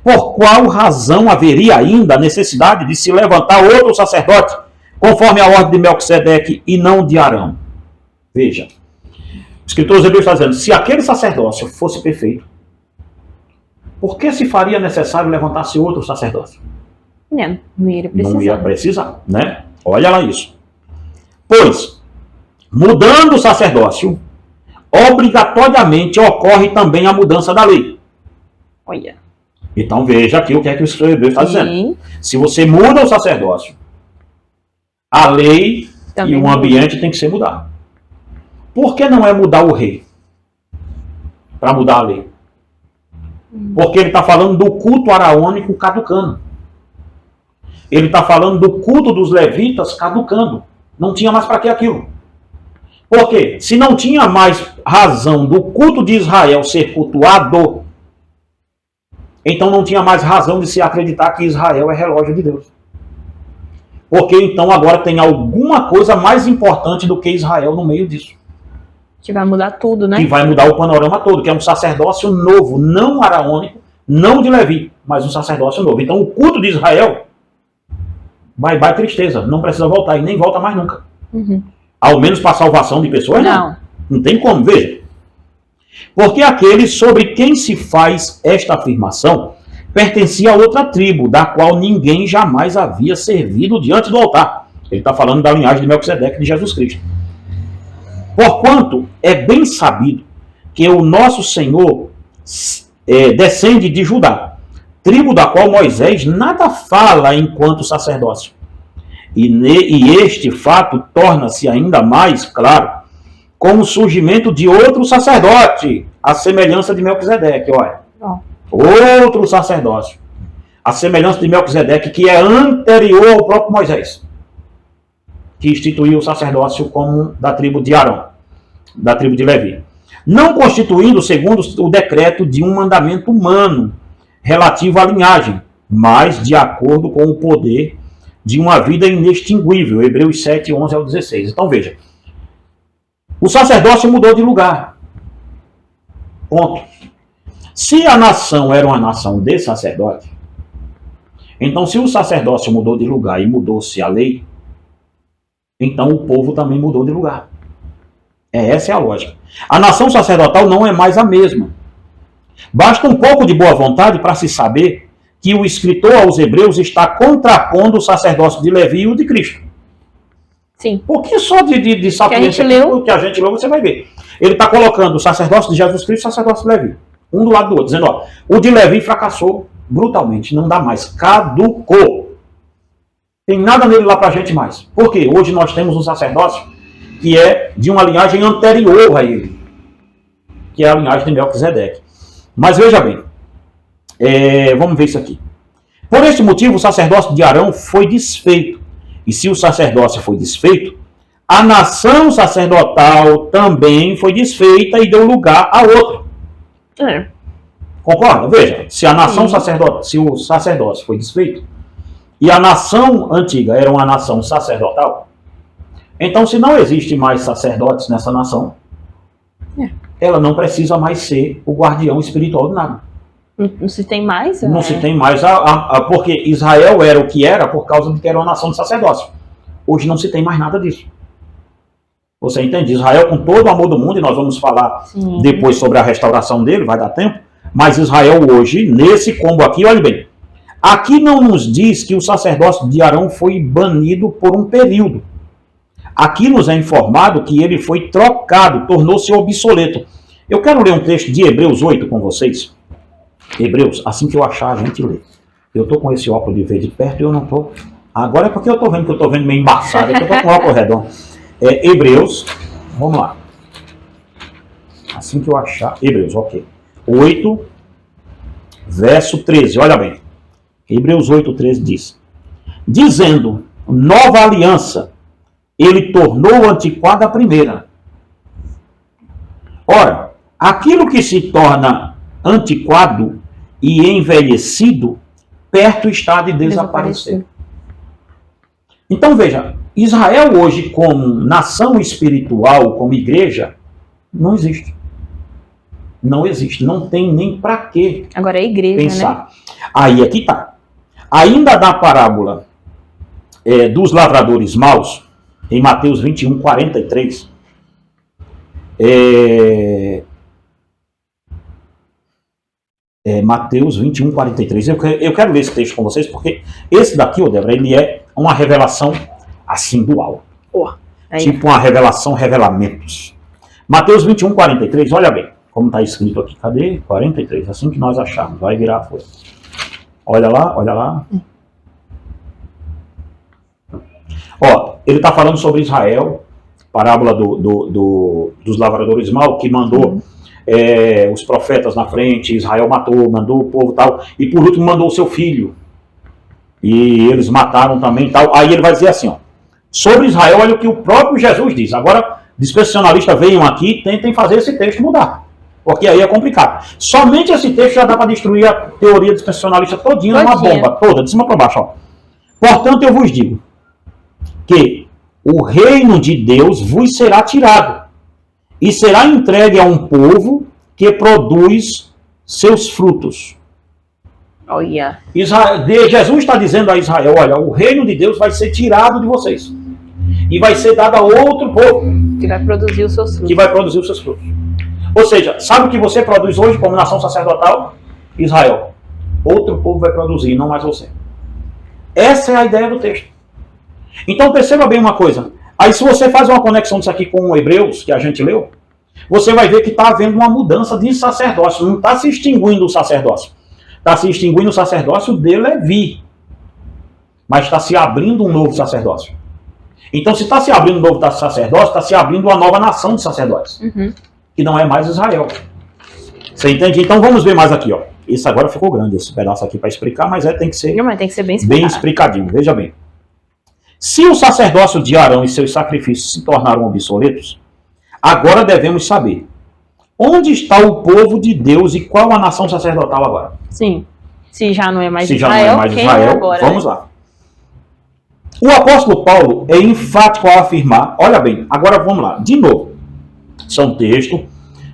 por qual razão haveria ainda a necessidade de se levantar outro sacerdote, conforme a ordem de Melquisedeque e não de Arão? Veja, o escritor Hebreus está dizendo, se aquele sacerdócio fosse perfeito, por que se faria necessário levantar-se outro sacerdócio? Não ia precisar. Não ia precisar, né? Olha lá isso. Pois, mudando o sacerdócio, obrigatoriamente ocorre também a mudança da lei. Olha. Então veja aqui o que é que o escritor Hebreus está dizendo. Se você muda o sacerdócio, a lei também e o ambiente tem que ser mudado. Por que não é mudar o rei? Para mudar a lei. Porque ele está falando do culto araônico caducando. Ele está falando do culto dos levitas caducando. Não tinha mais para que aquilo. Por quê? Se não tinha mais razão do culto de Israel ser cultuado, então não tinha mais razão de se acreditar que Israel é relógio de Deus. Porque então agora tem alguma coisa mais importante do que Israel no meio disso. Que vai mudar tudo, né? Que vai mudar o panorama todo, que é um sacerdócio novo, não araônico, não de Levi, mas um sacerdócio novo. Então o culto de Israel, bye tristeza, não precisa voltar e nem volta mais nunca. Ao menos para a salvação de pessoas, não tem como, veja. Porque aquele sobre quem se faz esta afirmação pertencia a outra tribo, da qual ninguém jamais havia servido diante do altar. Ele está falando da linhagem de Melquisedeque de Jesus Cristo. Porquanto é bem sabido que o nosso Senhor descende de Judá, tribo da qual Moisés nada fala enquanto sacerdócio. E este fato torna-se ainda mais claro com o surgimento de outro sacerdote, a semelhança de Melquisedeque, olha. Outro sacerdócio, a semelhança de Melquisedeque, que é anterior ao próprio Moisés, que instituiu o sacerdócio como da tribo de Arão, da tribo de Levi. Não constituindo segundo o decreto de um mandamento humano relativo à linhagem, mas de acordo com o poder de uma vida inextinguível. Hebreus 7, 11 ao 16. Então veja, o sacerdócio mudou de lugar. Ponto. Se a nação era uma nação de sacerdote, então se o sacerdócio mudou de lugar e mudou-se a lei, então o povo também mudou de lugar. Essa é a lógica. A nação sacerdotal não é mais a mesma. Basta um pouco de boa vontade para se saber que o escritor aos Hebreus está contrapondo o sacerdócio de Levi e o de Cristo. Sim. Porque só de sapiência que a gente leu, você vai ver. Ele está colocando o sacerdócio de Jesus Cristo e o sacerdócio de Levi. Um do lado do outro, dizendo, ó, o de Levi fracassou brutalmente, não dá mais, caducou. Tem nada nele lá pra gente mais. Por quê? Hoje nós temos um sacerdócio que é de uma linhagem anterior a ele, que é a linhagem de Melquisedeque. Mas veja bem, vamos ver isso aqui. Por este motivo, o sacerdócio de Arão foi desfeito. E se o sacerdócio foi desfeito, a nação sacerdotal também foi desfeita e deu lugar a outra. Concorda? Veja, se a nação se o sacerdócio foi desfeito e a nação antiga era uma nação sacerdotal, então se não existe mais sacerdotes nessa nação, ela não precisa mais ser o guardião espiritual de nada. Não se tem mais? Não se tem mais, porque Israel era o que era por causa de que era uma nação de sacerdócio. Hoje não se tem mais nada disso. Você entende? Israel com todo o amor do mundo, e nós vamos falar depois sobre a restauração dele, vai dar tempo. Mas Israel hoje, nesse combo aqui, olha bem, aqui não nos diz que o sacerdócio de Arão foi banido por um período. Aqui nos é informado que ele foi trocado, tornou-se obsoleto. Eu quero ler um texto de Hebreus 8 com vocês. Hebreus, assim que eu achar, a gente lê. Eu estou com esse óculos de ver de perto e eu não estou. Agora é porque eu estou vendo que eu estou vendo meio embaçado, é que eu estou com o óculos redondo. Hebreus, vamos lá. Assim que eu achar. Hebreus, ok. 8, verso 13, olha bem. Hebreus 8, 13 diz: dizendo, nova aliança, ele tornou antiquada a primeira. Ora, aquilo que se torna antiquado e envelhecido, perto está de desaparecer. Então veja, Israel hoje como nação espiritual, como igreja, não existe. Não existe, não tem nem para que agora é igreja, pensar. Né? Aí aqui está. Ainda da parábola dos lavradores maus, em Mateus 21, 43, Mateus 21, 43. Eu quero ler esse texto com vocês, porque esse daqui, Débora, ele é uma revelação assim do alto. Tipo uma revelação, revelamentos. Mateus 21, 43, olha bem, como está escrito aqui. Cadê? 43, assim que nós acharmos, vai virar a folha. Olha lá, olha lá. Ó, ele está falando sobre Israel, parábola dos lavradores maus, que mandou os profetas na frente, Israel mandou o povo tal, e por último mandou o seu filho. E eles mataram também tal. Aí ele vai dizer assim, ó, sobre Israel, olha o que o próprio Jesus diz. Agora, dispensacionalistas venham aqui e tentem fazer esse texto mudar. Porque aí é complicado. Somente esse texto já dá para destruir a teoria dispensacionalista todinha numa bomba, toda, de cima para baixo. Ó. Portanto, eu vos digo que o reino de Deus vos será tirado e será entregue a um povo que produz seus frutos. Jesus está dizendo a Israel, olha, o reino de Deus vai ser tirado de vocês e vai ser dado a outro povo que vai produzir os seus frutos. Ou seja, sabe o que você produz hoje como nação sacerdotal? Israel. Outro povo vai produzir, não mais você. Essa é a ideia do texto. Então perceba bem uma coisa. Aí se você faz uma conexão disso aqui com o Hebreus, que a gente leu, você vai ver que está havendo uma mudança de sacerdócio. Não está se extinguindo o sacerdócio. Está se extinguindo o sacerdócio de Levi. Mas está se abrindo um novo sacerdócio. Então se está se abrindo um novo sacerdócio, está se abrindo uma nova nação de sacerdotes. Que não é mais Israel. Você entende? Então vamos ver mais aqui, ó. Isso agora ficou grande, esse pedaço aqui para explicar, mas tem que ser, bem explicadinho. Veja bem. Se o sacerdócio de Arão e seus sacrifícios se tornaram obsoletos, agora devemos saber onde está o povo de Deus e qual a nação sacerdotal agora. Sim. Se já não é mais Israel, já não é mais Israel, agora, vamos lá. O apóstolo Paulo é enfático ao afirmar, olha bem, agora vamos lá, de novo. São textos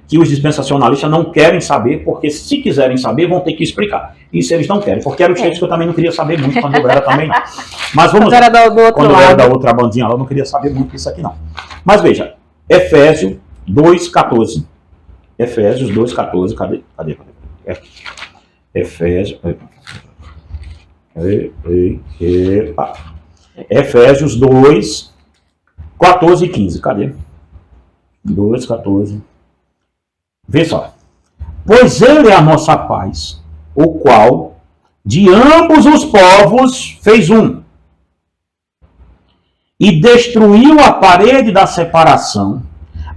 que os dispensacionalistas não querem saber, porque se quiserem saber, vão ter que explicar. Isso eles não querem, porque eram os textos que eu também não queria saber muito quando eu era também. Mas vamos lá. Quando eu era da outra bandinha lá, eu não queria saber muito disso aqui não. Mas veja, Efésios 2,14. Efésios 2,14, cadê? Efésios... Efésios 2, 14 e 15, cadê? 2, 14. Vê só. Pois ele é a nossa paz, o qual de ambos os povos fez um, e destruiu a parede da separação,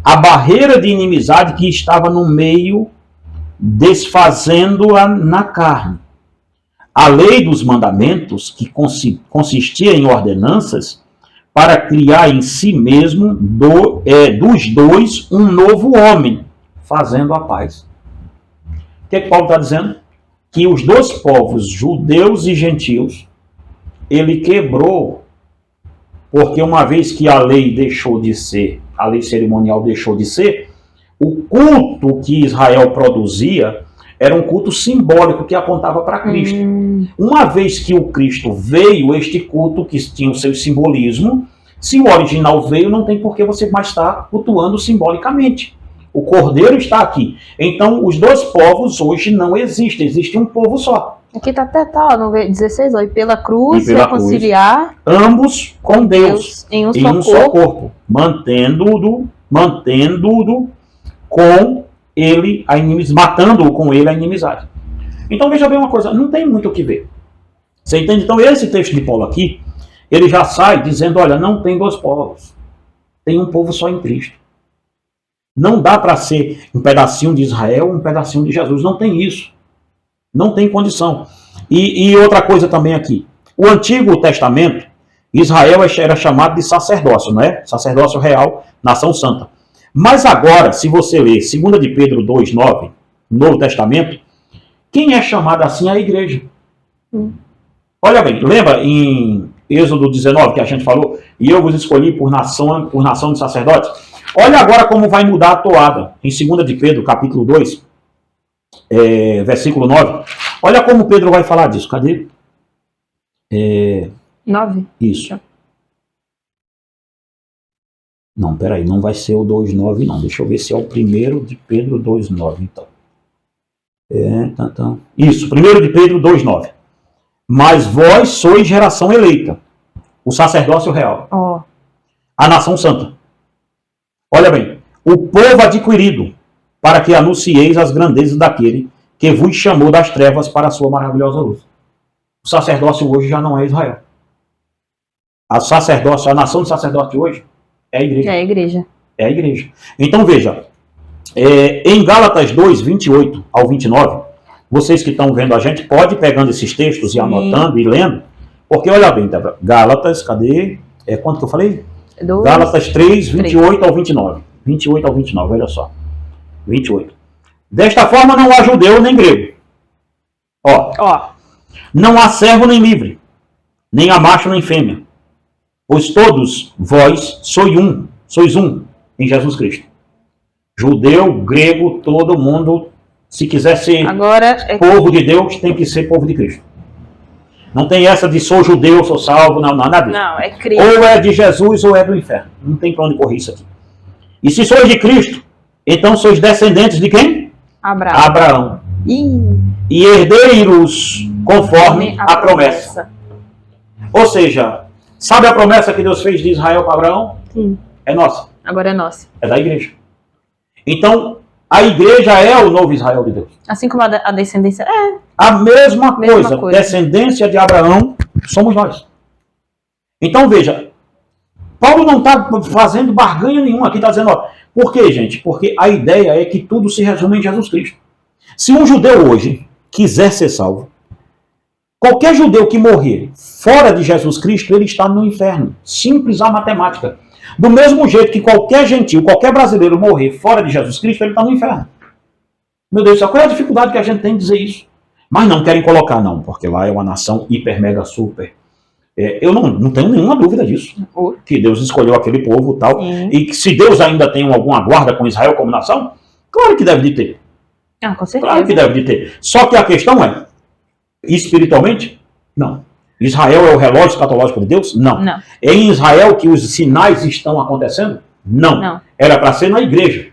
a barreira de inimizade que estava no meio, desfazendo-a na carne. A lei dos mandamentos, que consistia em ordenanças, para criar em si mesmo dos dois um novo homem, fazendo a paz. O que Paulo está dizendo? Que os dois povos, judeus e gentios, ele quebrou, porque uma vez que a lei deixou de ser, a lei cerimonial deixou de ser, o culto que Israel produzia era um culto simbólico que apontava para Cristo. Uma vez que o Cristo veio, este culto que tinha o seu simbolismo, Se o original veio, não tem por que você mais estar cultuando simbolicamente. O Cordeiro está aqui. Então, os dois povos hoje não existem. Existe um povo só. Aqui está até no 16, ó, e pela cruz reconciliar ambos com Deus em um só corpo. Mantendo-o com ele a inimizade, matando-o com ele a inimizade. Então veja bem uma coisa, não tem muito o que ver. Você entende? Então esse texto de Paulo aqui, ele já sai dizendo, olha, não tem dois povos. Tem um povo só em Cristo. Não dá para ser um pedacinho de Israel, um pedacinho de Jesus. Não tem isso. Não tem condição. E outra coisa também aqui. O Antigo Testamento, Israel era chamado de sacerdócio, não é? Sacerdócio real, nação santa. Mas agora, se você ler 2 de Pedro 2,9, Novo Testamento, quem é chamado assim é a igreja. Olha bem, lembra em Êxodo 19 que a gente falou? E eu vos escolhi por nação de sacerdotes. Olha agora como vai mudar a toada. Em 2 de Pedro, capítulo 2, versículo 9. Olha como Pedro vai falar disso. Cadê? 9? Isso. Não, peraí, não vai ser o 2,9 não. Deixa eu ver se é o 1 de Pedro 2,9 então. Isso, 1 de Pedro 2,9. Mas vós sois geração eleita, o sacerdócio real, a nação santa. Olha bem, o povo adquirido, para que anuncieis as grandezas daquele que vos chamou das trevas para a sua maravilhosa luz. O sacerdócio hoje já não é Israel. A nação de sacerdócio hoje é a igreja. É a igreja. É a igreja. Então veja, em Gálatas 2, 28 ao 29, vocês que estão vendo a gente, pode ir pegando esses textos e anotando e lendo, porque olha bem, Gálatas, cadê? Quanto que eu falei? Gálatas 3, 28 ao 29. 28 ao 29, olha só. 28. Desta forma não há judeu nem grego. Não há servo nem livre, nem há macho nem fêmea, pois todos vós sois um em Jesus Cristo. Judeu, grego, todo mundo, se quiser ser povo de Deus, tem que ser povo de Cristo. Não tem essa de sou judeu, sou salvo, não, nada disso. Não, é Cristo. Ou é de Jesus ou é do inferno. Não tem para onde correr isso aqui. E se sois de Cristo, então sois descendentes de quem? Abraão. E herdeiros conforme a promessa. Ou seja, sabe a promessa que Deus fez de Israel para Abraão? Sim. É nossa. Agora é nossa. É da igreja. Então, a igreja é o novo Israel de Deus. Assim como a descendência é. A mesma coisa. Descendência de Abraão somos nós. Então, veja, Paulo não está fazendo barganha nenhuma aqui, está dizendo, por quê, gente? Porque a ideia é que tudo se resume em Jesus Cristo. Se um judeu hoje quiser ser salvo, qualquer judeu que morrer fora de Jesus Cristo, ele está no inferno. Simples a matemática. Do mesmo jeito que qualquer gentil, qualquer brasileiro morrer fora de Jesus Cristo, ele está no inferno. Meu Deus do céu, qual é a dificuldade que a gente tem de dizer isso? Mas não querem colocar, não, porque lá é uma nação hiper, mega, super. Eu não tenho nenhuma dúvida disso. Que Deus escolheu aquele povo e tal. E que se Deus ainda tem alguma guarda com Israel como nação, claro que deve de ter. Com certeza. Claro que deve de ter. Só que a questão é, espiritualmente, não. Israel é o relógio escatológico de Deus? Não. É em Israel que os sinais estão acontecendo? Não. Era para ser na igreja.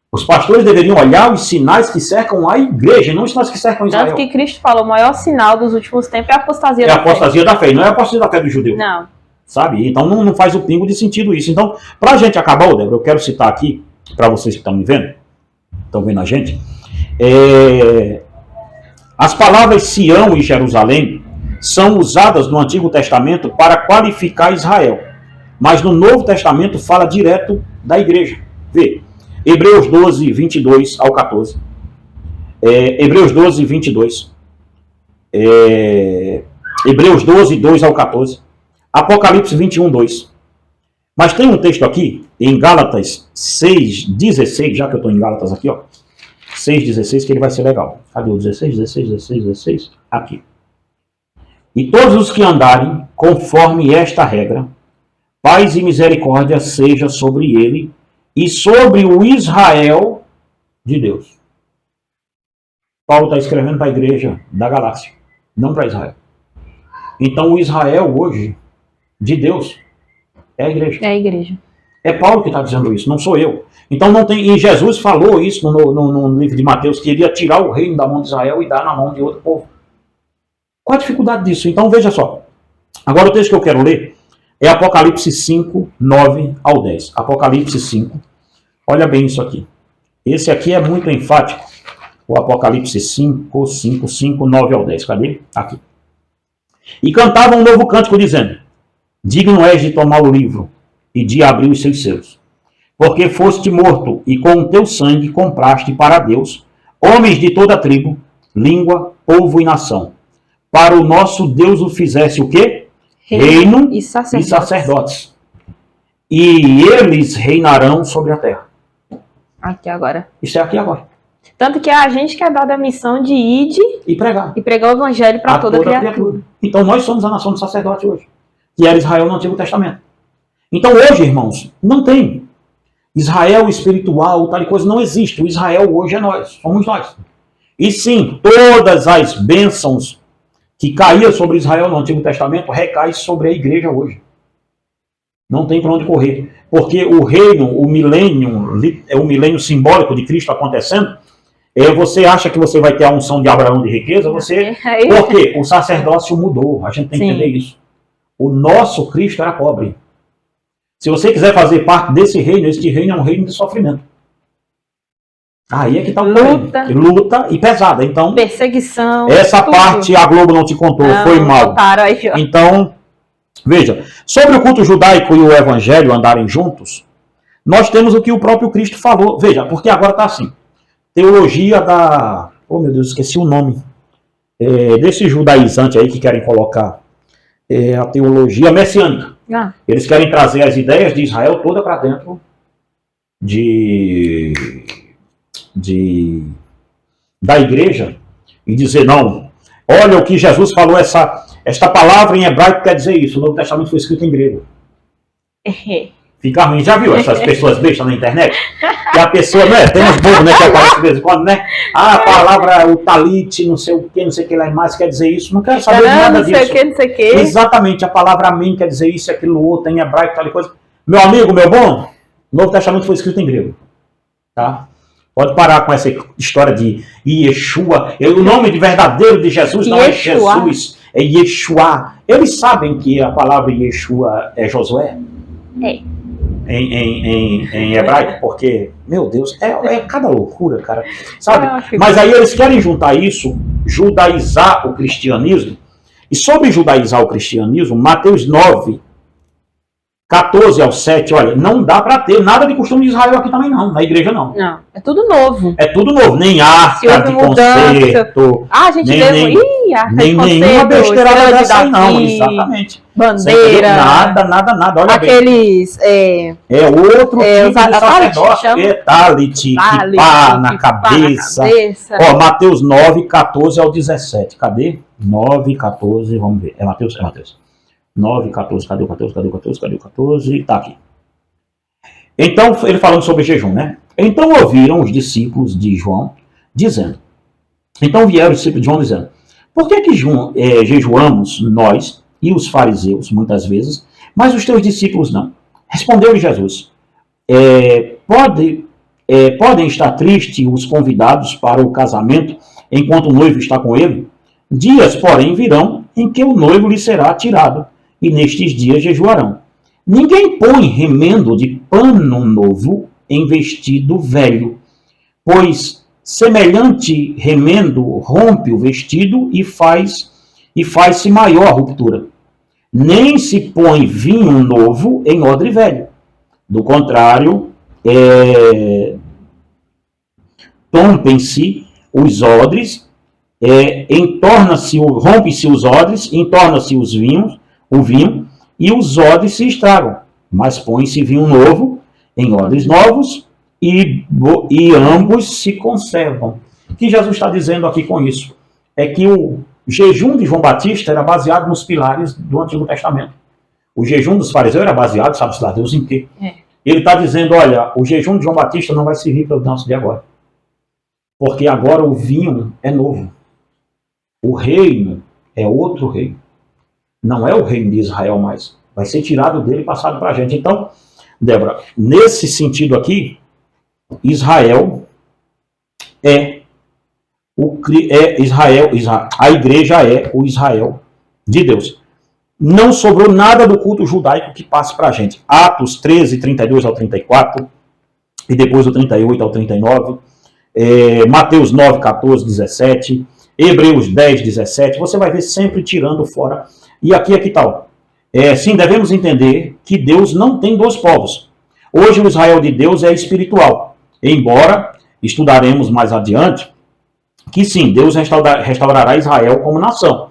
Os pastores deveriam olhar os sinais que cercam a igreja, não os sinais que cercam Israel. Tanto que Cristo falou, o maior sinal dos últimos tempos é a apostasia da fé. É a apostasia da fé, não é a apostasia da fé do judeu. Não. Sabe? Então não faz o pingo de sentido isso. Então, para a gente acabar, Débora, eu quero citar aqui, para vocês que estão me vendo, estão vendo a gente, as palavras Sião e Jerusalém são usadas no Antigo Testamento para qualificar Israel. Mas no Novo Testamento fala direto da igreja. Vê, Hebreus 12, 22 ao 14. Hebreus 12, 22. Hebreus 12, 2 ao 14. Apocalipse 21, 2. Mas tem um texto aqui, em Gálatas 6, 16, já que eu estou em Gálatas aqui, 6, 16, que ele vai ser legal. Cadê o 16, 16, 16, 16? Aqui. E todos os que andarem conforme esta regra, paz e misericórdia seja sobre ele e sobre o Israel de Deus. Paulo está escrevendo para a igreja da Galácia, não para Israel. Então o Israel hoje, de Deus, É a igreja. É a igreja. É Paulo que está dizendo isso, não sou eu. Então não tem. E Jesus falou isso no livro de Mateus, que iria tirar o reino da mão de Israel e dar na mão de outro povo. Qual a dificuldade disso? Então veja só. Agora o texto que eu quero ler é Apocalipse 5, 9 ao 10. Apocalipse 5. Olha bem isso aqui. Esse aqui é muito enfático. O Apocalipse 5, 5, 5, 9 ao 10. Cadê? Aqui. E cantava um novo cântico dizendo: digno és de tomar o livro e de abrir os seus selos. Porque foste morto e com o teu sangue compraste para Deus homens de toda tribo, língua, povo e nação. Para o nosso Deus o fizesse o quê? Reino e sacerdotes. E eles reinarão sobre a terra. Aqui agora. Isso é aqui agora. Tanto que é a gente que é dada a missão de ir e pregar. E pregar o evangelho para toda criatura. Então nós somos a nação do sacerdote hoje. Que era Israel no Antigo Testamento. Então hoje, irmãos, não tem Israel espiritual, tal coisa, não existe. O Israel hoje é nós, somos nós. E sim, todas as bênçãos que caíam sobre Israel no Antigo Testamento recaem sobre a igreja hoje. Não tem para onde correr. Porque o reino, o milênio simbólico de Cristo acontecendo, você acha que você vai ter a unção de Abraão de riqueza? Porque o sacerdócio mudou. A gente tem que entender isso. O nosso Cristo era pobre. Se você quiser fazer parte desse reino, este reino é um reino de sofrimento. Aí é que está o luta e pesada. Então, perseguição. Essa tudo. Parte a Globo não te contou, não, foi mal. Aí, então, veja, sobre o culto judaico e o evangelho andarem juntos, nós temos o que o próprio Cristo falou. Veja, porque agora está assim. Teologia da... Oh, meu Deus, esqueci o nome. Desse judaizante aí que querem colocar a teologia messiânica. Eles querem trazer as ideias de Israel toda para dentro da igreja e dizer, não, olha o que Jesus falou, esta palavra em hebraico quer dizer isso, o Novo Testamento foi escrito em grego. Fica ruim. Já viu essas pessoas bestas na internet? Que a pessoa, né? Tem uns bobos, né? Que aparecem de vez em quando, né? A palavra, o talit, não sei o que lá mais quer dizer isso. Não quero saber nada disso. Não sei o que. Exatamente. A palavra amém quer dizer isso, aquilo outro, em hebraico, tal coisa. Meu amigo, meu bom, o Novo Testamento foi escrito em grego. Tá? Pode parar com essa história de Yeshua. O nome verdadeiro de Jesus não é Jesus, é Yeshua. Eles sabem que a palavra Yeshua é Josué? Em hebraico, porque, meu Deus, é cada loucura, cara, sabe? Mas aí eles querem juntar isso, judaizar o cristianismo, e sobre judaizar o cristianismo, Mateus 9, 14 ao 7, olha, não dá para ter nada de costume de Israel aqui também não, na igreja não. Não, é tudo novo. É tudo novo, nem arca de concerto, a gente nem nenhuma besteira dessa aí não, exatamente. Bandeira. Nada, olha aqueles, bem. Outro tipo de sacerdócio, talit, kipá na cabeça. Ó, Mateus 9, 14 ao 17, cadê? 9, 14, vamos ver, é Mateus. 9, 14, cadê o 14? Tá aqui. Então, ele falando sobre jejum, né? Então ouviram os discípulos de João dizendo. Então vieram os discípulos de João dizendo: por que jejuamos nós e os fariseus, muitas vezes, mas os teus discípulos não? Respondeu-lhe Jesus: podem estar tristes os convidados para o casamento enquanto o noivo está com ele? Dias, porém, virão em que o noivo lhe será tirado, e nestes dias jejuarão. Ninguém põe remendo de pano novo em vestido velho, pois semelhante remendo rompe o vestido e faz-se maior a ruptura. Nem se põe vinho novo em odre velho. Do contrário, rompem-se os odres, rompe-se os odres, entorna-se o vinho, e os odres se estragam. Mas põe-se vinho novo em odres novos, e ambos se conservam. O que Jesus está dizendo aqui com isso? É que o jejum de João Batista era baseado nos pilares do Antigo Testamento. O jejum dos fariseus era baseado, sabe-se lá Deus em quê? Ele está dizendo, olha, o jejum de João Batista não vai servir para o nosso de agora. Porque agora o vinho é novo. O reino é outro reino. Não é o reino de Israel mais. Vai ser tirado dele e passado para a gente. Então, Débora, nesse sentido aqui, Israel a igreja é o Israel de Deus. Não sobrou nada do culto judaico que passe para a gente. Atos 13, 32 ao 34, e depois do 38 ao 39, Mateus 9, 14, 17, Hebreus 10, 17, você vai ver sempre tirando fora. E aqui é que tal? Sim, devemos entender que Deus não tem dois povos. Hoje o Israel de Deus é espiritual, embora estudaremos mais adiante que sim, Deus restaurará Israel como nação.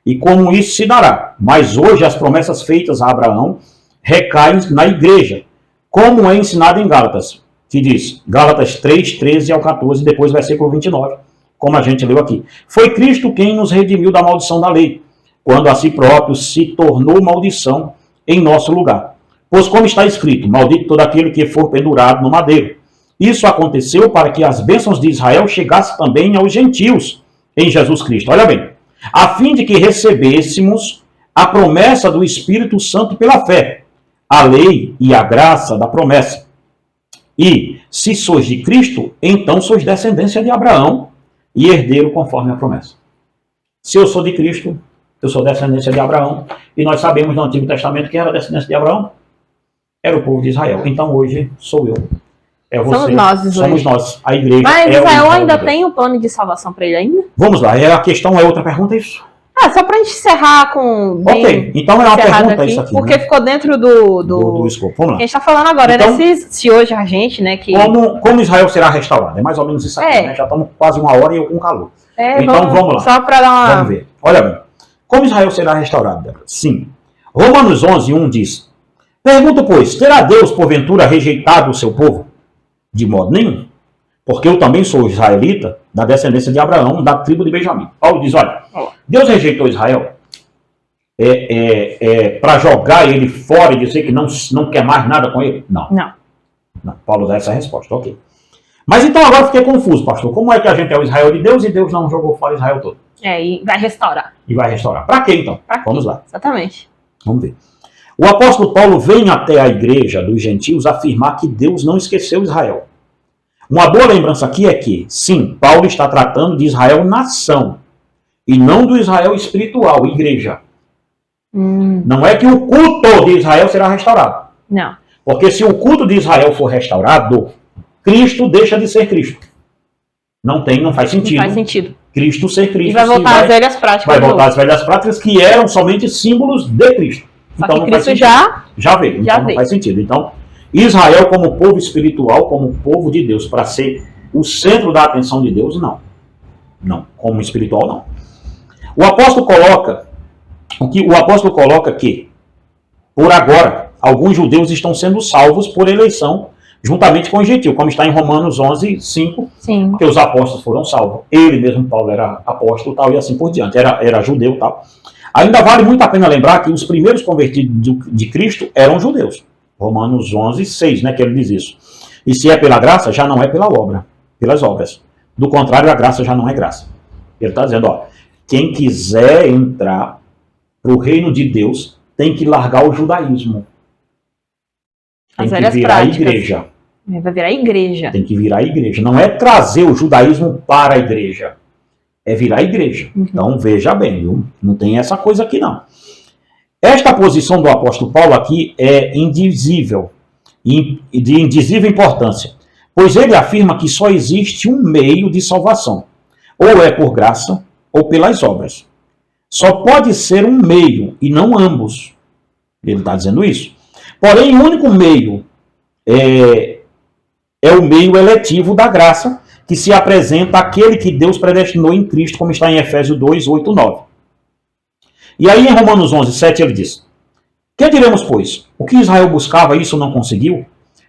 E como isso se dará. Mas hoje as promessas feitas a Abraão recaem na igreja, como é ensinado em Gálatas, que diz, Gálatas 3, 13 ao 14, depois versículo 29, como a gente leu aqui. Foi Cristo quem nos redimiu da maldição da lei, quando a si próprio se tornou maldição em nosso lugar. Pois como está escrito, maldito todo aquele que for pendurado no madeiro. Isso aconteceu para que as bênçãos de Israel chegassem também aos gentios em Jesus Cristo. Olha bem, a fim de que recebêssemos a promessa do Espírito Santo pela fé, a lei e a graça da promessa. E, se sois de Cristo, então sois descendência de Abraão e herdeiro conforme a promessa. Se eu sou de Cristo, eu sou descendência de Abraão, e nós sabemos no Antigo Testamento quem era descendência de Abraão? Era o povo de Israel. Então hoje sou eu. É você. Somos nós, a igreja. Mas Israel ainda tem um plano de salvação para ele ainda? Vamos lá, a questão é outra pergunta, é isso? Só para a gente encerrar com... Ok, então é uma pergunta aqui, isso aqui. Porque ficou dentro do escopo. Vamos lá. Que a gente está falando agora, então, se hoje a gente, né, que... Como Israel será restaurado? É mais ou menos isso aqui, né? Já estamos quase 1 hora e eu com calor. Então vamos lá. Só para dar uma... Vamos ver. Olha bem, como Israel será restaurado, Débora? Sim. Romanos 11, 1 diz, pergunto, pois, terá Deus, porventura, rejeitado o seu povo? De modo nenhum. Porque eu também sou israelita, da descendência de Abraão, da tribo de Benjamim. Paulo diz, olha, Deus rejeitou Israel para jogar ele fora e dizer que não quer mais nada com ele? Não. Paulo dá essa resposta, ok. Mas então agora fiquei confuso, pastor. Como é que a gente é o Israel de Deus e Deus não jogou fora Israel todo? E vai restaurar. E vai restaurar. Para quê então? Vamos lá. Exatamente. Vamos ver. O apóstolo Paulo vem até a igreja dos gentios afirmar que Deus não esqueceu Israel. Uma boa lembrança aqui é que, sim, Paulo está tratando de Israel nação, e não do Israel espiritual, igreja. Não é que o culto de Israel será restaurado. Não. Porque se o culto de Israel for restaurado, Cristo deixa de ser Cristo. Não faz sentido. Não faz sentido. Cristo ser Cristo. E vai voltar às velhas práticas. Vai voltar às velhas práticas que eram somente símbolos de Cristo. Só então que não Cristo já veio. Então não faz sentido. Então, Israel como povo espiritual, como povo de Deus, para ser o centro da atenção de Deus, não. Não. Como espiritual, não. O apóstolo coloca que, por agora, alguns judeus estão sendo salvos por eleição, juntamente com os gentios, como está em Romanos 11, 5, Sim. que os apóstolos foram salvos. Ele mesmo, Paulo, era apóstolo tal, e assim por diante, era judeu tal. Ainda vale muito a pena lembrar que os primeiros convertidos de Cristo eram judeus. Romanos 11, 6, né, que ele diz isso. E se é pela graça, já não é pela obra, pelas obras. Do contrário, a graça já não é graça. Ele está dizendo, quem quiser entrar para o reino de Deus tem que largar o judaísmo. Tem que virar a igreja. Vai virar igreja. Tem que virar a igreja. Não é trazer o judaísmo para a igreja. É virar a igreja. Então, veja bem, viu? Não tem essa coisa aqui, não. Esta posição do apóstolo Paulo aqui é indizível, de indizível importância, pois ele afirma que só existe um meio de salvação. Ou é por graça, ou pelas obras. Só pode ser um meio, e não ambos. Ele está dizendo isso. Porém, o único meio é o meio eletivo da graça, que se apresenta àquele que Deus predestinou em Cristo, como está em Efésios 2, 8, 9. E aí em Romanos 11, 7 ele diz, que diremos, pois? O que Israel buscava, isso não conseguiu,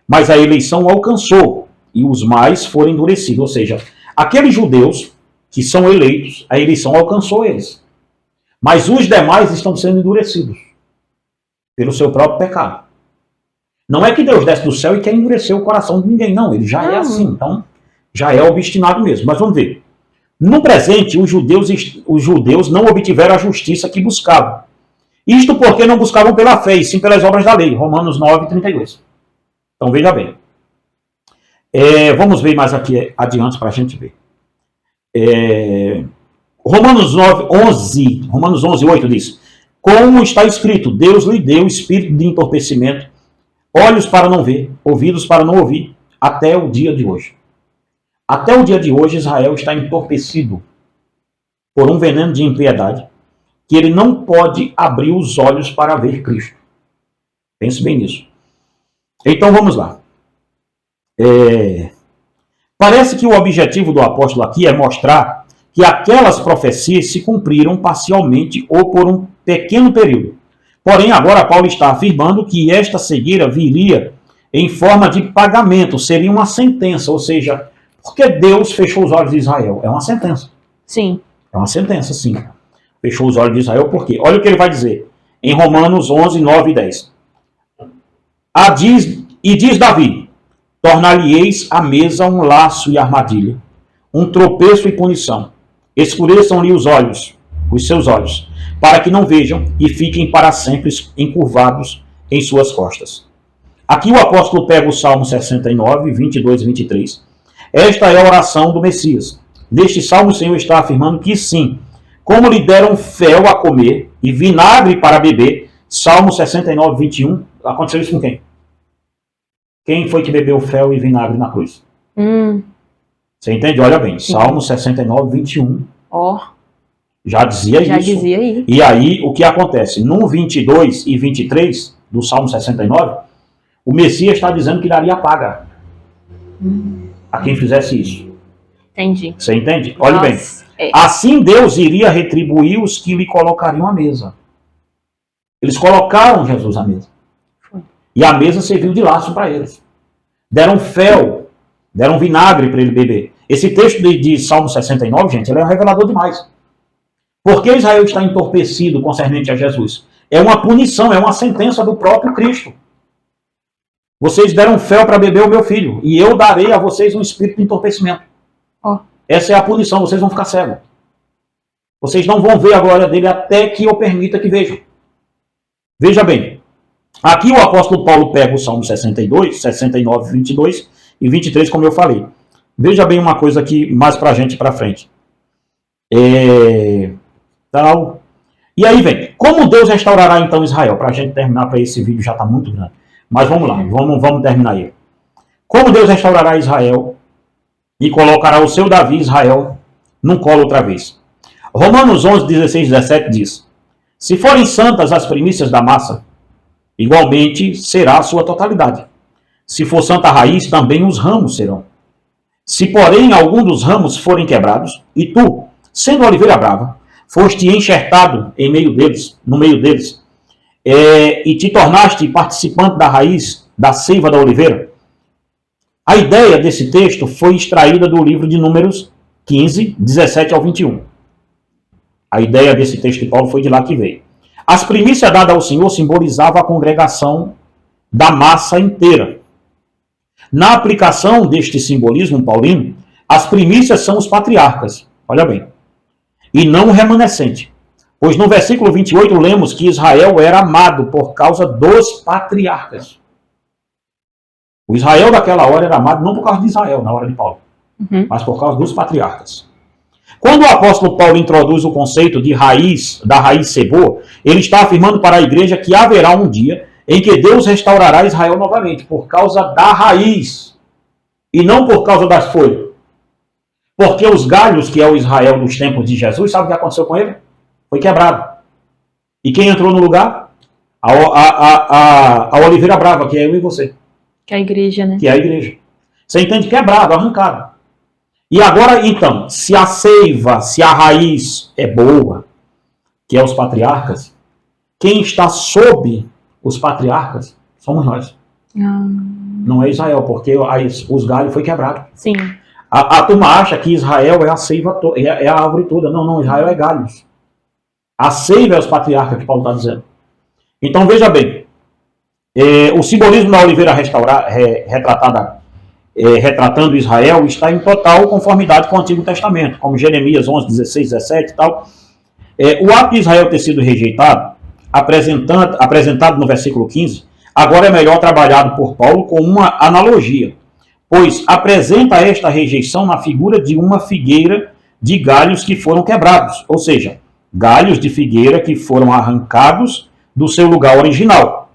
mas a eleição alcançou, e os mais foram endurecidos. Ou seja, aqueles judeus que são eleitos, a eleição alcançou eles. Mas os demais estão sendo endurecidos pelo seu próprio pecado. Não é que Deus desce do céu e quer endurecer o coração de ninguém, não. Ele já é assim, então já é obstinado mesmo. Mas vamos ver. No presente, os judeus não obtiveram a justiça que buscavam. Isto porque não buscavam pela fé, e sim pelas obras da lei. Romanos 9, 32. Então veja bem. Vamos ver mais aqui adiante para a gente ver. Romanos 11, 8 diz: como está escrito, Deus lhe deu espírito de entorpecimento, olhos para não ver, ouvidos para não ouvir, até o dia de hoje. Até o dia de hoje, Israel está entorpecido por um veneno de impiedade, que ele não pode abrir os olhos para ver Cristo. Pense bem nisso. Então vamos lá. Parece que o objetivo do apóstolo aqui é mostrar que aquelas profecias se cumpriram parcialmente ou por um pequeno período. Porém, agora Paulo está afirmando que esta cegueira viria em forma de pagamento, seria uma sentença, ou seja, porque Deus fechou os olhos de Israel? É uma sentença. Sim. É uma sentença, sim. Fechou os olhos de Israel por quê? Olha o que ele vai dizer em Romanos 11, 9 e 10. Diz Davi: tornar-lhe-eis a mesa um laço e armadilha, um tropeço e punição. Escureçam-lhe os seus olhos, para que não vejam e fiquem para sempre encurvados em suas costas. Aqui o apóstolo pega o Salmo 69, 22 e 23. Esta é a oração do Messias. Neste salmo o Senhor está afirmando que sim, como lhe deram fel a comer e vinagre para beber, Salmo 69, 21, aconteceu isso com quem? Quem foi que bebeu fel e vinagre na cruz? Você entende? Olha bem, Salmo 69, 21. Já dizia isso. E aí, o que acontece? No 22 e 23 do Salmo 69, o Messias está dizendo que daria paga a quem fizesse isso. Entendi. Você entende? Olha bem. Assim Deus iria retribuir os que lhe colocariam à mesa. Eles colocaram Jesus à mesa. E a mesa serviu de laço para eles. Deram fel, deram vinagre para ele beber. Esse texto de Salmo 69, gente, ele é um revelador demais. Por que Israel está entorpecido concernente a Jesus? É uma punição, é uma sentença do próprio Cristo. Vocês deram fel para beber o meu filho, e eu darei a vocês um espírito de entorpecimento. Essa é a punição, vocês vão ficar cegos. Vocês não vão ver a glória dele até que eu permita que vejam. Veja bem, aqui o apóstolo Paulo pega o Salmo 62, 69, 22 e 23, como eu falei. Veja bem uma coisa aqui mais pra gente para frente. E aí vem, como Deus restaurará então Israel? Para a gente terminar, para esse vídeo já está muito grande. Mas vamos lá, vamos terminar aí. Como Deus restaurará Israel e colocará o seu Davi, Israel, num colo outra vez? Romanos 11, 16 e 17 diz: se forem santas as primícias da massa, igualmente será a sua totalidade. Se for santa a raiz, também os ramos serão. Se, porém, algum dos ramos forem quebrados, e tu, sendo oliveira brava, foste enxertado no meio deles, e te tornaste participante da raiz, da seiva da oliveira. A ideia desse texto foi extraída do livro de Números 15, 17 ao 21. A ideia desse texto de Paulo foi de lá que veio. As primícias dadas ao Senhor simbolizavam a congregação da massa inteira. Na aplicação deste simbolismo paulino, as primícias são os patriarcas, olha bem, e não o remanescente. Pois no versículo 28 lemos que Israel era amado por causa dos patriarcas. O Israel daquela hora era amado não por causa de Israel, na hora de Paulo, mas por causa dos patriarcas. Quando o apóstolo Paulo introduz o conceito de da raiz ser boa, ele está afirmando para a igreja que haverá um dia em que Deus restaurará Israel novamente, por causa da raiz, e não por causa das folhas. Porque os galhos, que é o Israel dos tempos de Jesus, sabe o que aconteceu com ele? Foi quebrado. E quem entrou no lugar? A oliveira brava, que é eu e você. Que é a igreja, né? Que é a igreja. Você entende? Quebrado, arrancado. E agora, então, se a seiva, se a raiz é boa, que é os patriarcas, quem está sob os patriarcas somos nós. Não é Israel, porque os galhos foi quebrado. Sim. A turma acha que Israel é a seiva, é a árvore toda. Não, Israel é galhos. A seiva é os patriarcas, que Paulo está dizendo. Então, veja bem, o simbolismo da oliveira retratando Israel está em total conformidade com o Antigo Testamento, como Jeremias 11, 16, 17 e tal. O ato de Israel ter sido rejeitado apresentado no versículo 15, agora é melhor trabalhado por Paulo com uma analogia, pois apresenta esta rejeição na figura de uma figueira de galhos que foram quebrados, ou seja, galhos de figueira que foram arrancados do seu lugar original.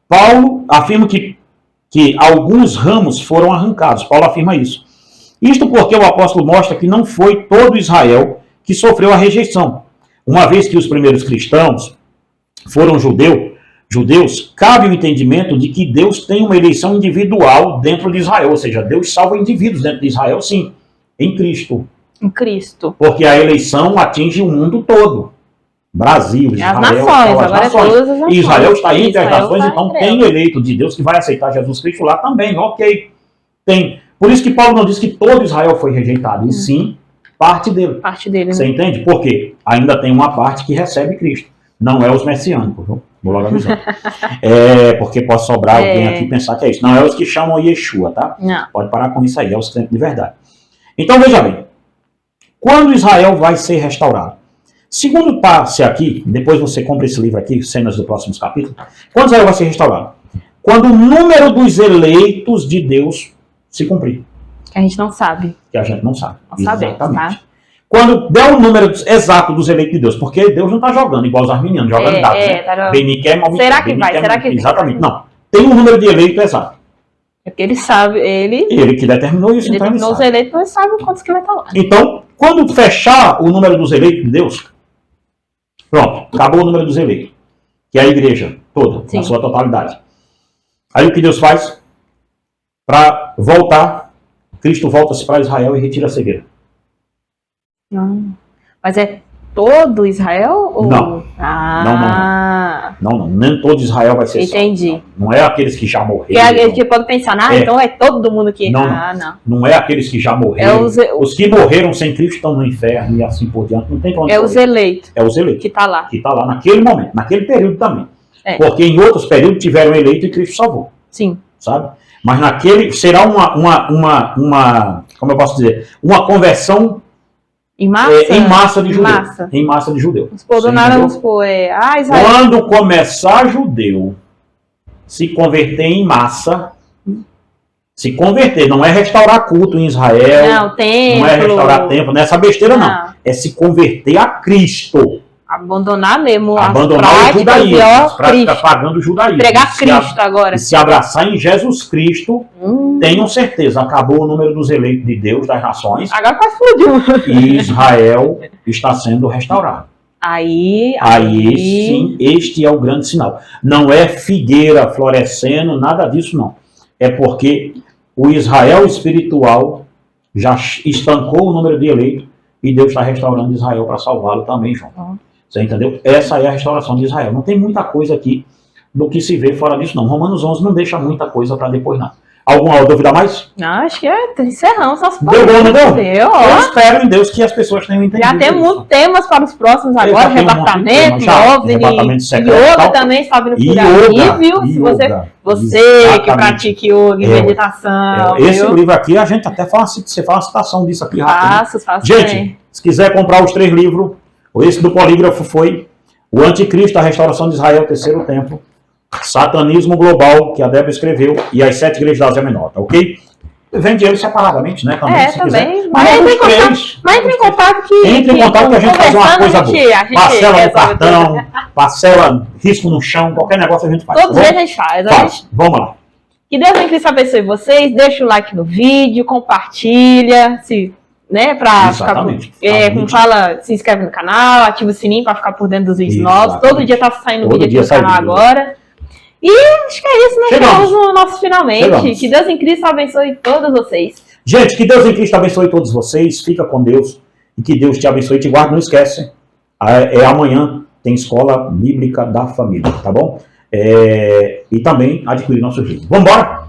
Paulo afirma que alguns ramos foram arrancados. Paulo afirma isso. Isto porque o apóstolo mostra que não foi todo Israel que sofreu a rejeição. Uma vez que os primeiros cristãos foram judeus, cabe o entendimento de que Deus tem uma eleição individual dentro de Israel, ou seja, Deus salva indivíduos dentro de Israel, sim, em Cristo. Em Cristo. Porque a eleição atinge o mundo todo. Brasil, Israel, as nações, agora nações. Todas as nações. Israel está entre as nações, então tem eleito de Deus que vai aceitar Jesus Cristo lá também, ok. Tem. Por isso que Paulo não diz que todo Israel foi rejeitado, e sim parte dele. Parte dele, Você entende? Por quê? Ainda tem uma parte que recebe Cristo. Não é os messiânicos, viu? Vou logo avisar. Porque pode sobrar alguém aqui pensar que é isso. Não é os que chamam Yeshua, tá? Não. Pode parar com isso aí, é os crentes de verdade. Então veja bem, quando Israel vai ser restaurado? Segundo passe aqui, depois você compra esse livro aqui, cenas do próximo capítulo, quando Israel vai ser restaurado? Quando o número dos eleitos de Deus se cumprir. Que a gente não sabe. Que a gente não sabe. Não sabemos, tá? Quando der o número exato dos eleitos de Deus, porque Deus não está jogando igual os arminianos, jogando dados, né? Tá Será que vai? Será que exatamente, não. Tem um número de eleitos exato. É porque ele sabe, ele que determinou isso, ele então determinou ele sabe. Os eleitos, nós sabemos quantos que vai estar lá. Então, quando fechar o número dos eleitos de Deus, pronto, acabou o número dos eleitos, que é a igreja toda, Sim. na sua totalidade. Aí o que Deus faz? Para voltar, Cristo volta-se para Israel e retira a cegueira. Não. Mas é todo Israel? Ou... Não. Não. Nem todo Israel vai ser Entendi. salvo. Não é aqueles que já morreram. Porque a gente pode pensar, então é todo mundo que... Não é aqueles que já morreram. Os que morreram sem Cristo estão no inferno e assim por diante. Não tem pra onde correr. Os eleitos. É os eleitos. Que está lá. Que está lá naquele momento, naquele período também. Porque em outros períodos tiveram eleito e Cristo salvou. Sim. Sabe? Mas naquele será como eu posso dizer, uma conversão em massa de judeu. Em massa de judeu. Quando começar judeu se converter em massa, se converter, não é restaurar culto em Israel, não é restaurar templo, não é essa besteira não. É se converter a Cristo. Abandonar mesmo abandonar o judaísmo, as práticas pagando o judaísmo. Pregar Cristo agora. E se abraçar em Jesus Cristo, tenham certeza, acabou o número dos eleitos de Deus, das nações. Agora quase explodiu. E Israel está sendo restaurado. Aí sim, este é o grande sinal. Não é figueira florescendo, nada disso não. É porque o Israel espiritual já estancou o número de eleitos e Deus está restaurando Israel para salvá-lo também, João. Você entendeu? Essa é a restauração de Israel. Não tem muita coisa aqui do que se vê fora disso, não. Romanos 11 não deixa muita coisa para depois, não. Alguma dúvida a mais? Não, acho que encerramos nosso programa. Deu bom, não deu? Eu espero em Deus que as pessoas tenham entendido. Já temos temas para os próximos agora, arrebatamento, OVNI, yoga também está vindo por aí, viu? Se você que pratica yoga e meditação. Esse livro aqui, a gente até fala, você faz uma citação disso aqui rápido. Faço. Gente, se quiser comprar os 3 livros, esse do Polígrafo foi O Anticristo, a Restauração de Israel, Terceiro Templo, Satanismo Global, que a Débora escreveu, e as 7 igrejas da Ásia Menor, tá ok? Vende ele separadamente, né? Também, se também. Quiser. Mas entre em contato que... Entre em contato que a gente faz uma coisa boa. Parcela no cartão, parcela, risco no chão, qualquer negócio a gente faz. Todos eles a gente faz. Vamos lá. Que Deus em Cristo abençoe vocês. Deixa o like no vídeo, compartilha, pra exatamente. ficar, como fala, se inscreve no canal, ativa o sininho para ficar por dentro dos vídeos novos. Todo dia tá saindo vídeo aqui no canal agora. E acho que é isso, nós chegamos no nosso finalmente. Que Deus em Cristo abençoe todos vocês. Gente, que Deus em Cristo abençoe todos vocês. Fica com Deus. E que Deus te abençoe e te guarde. Não esquece, amanhã tem Escola Bíblica da Família, tá bom? E também adquirir nosso livro. Vamos embora?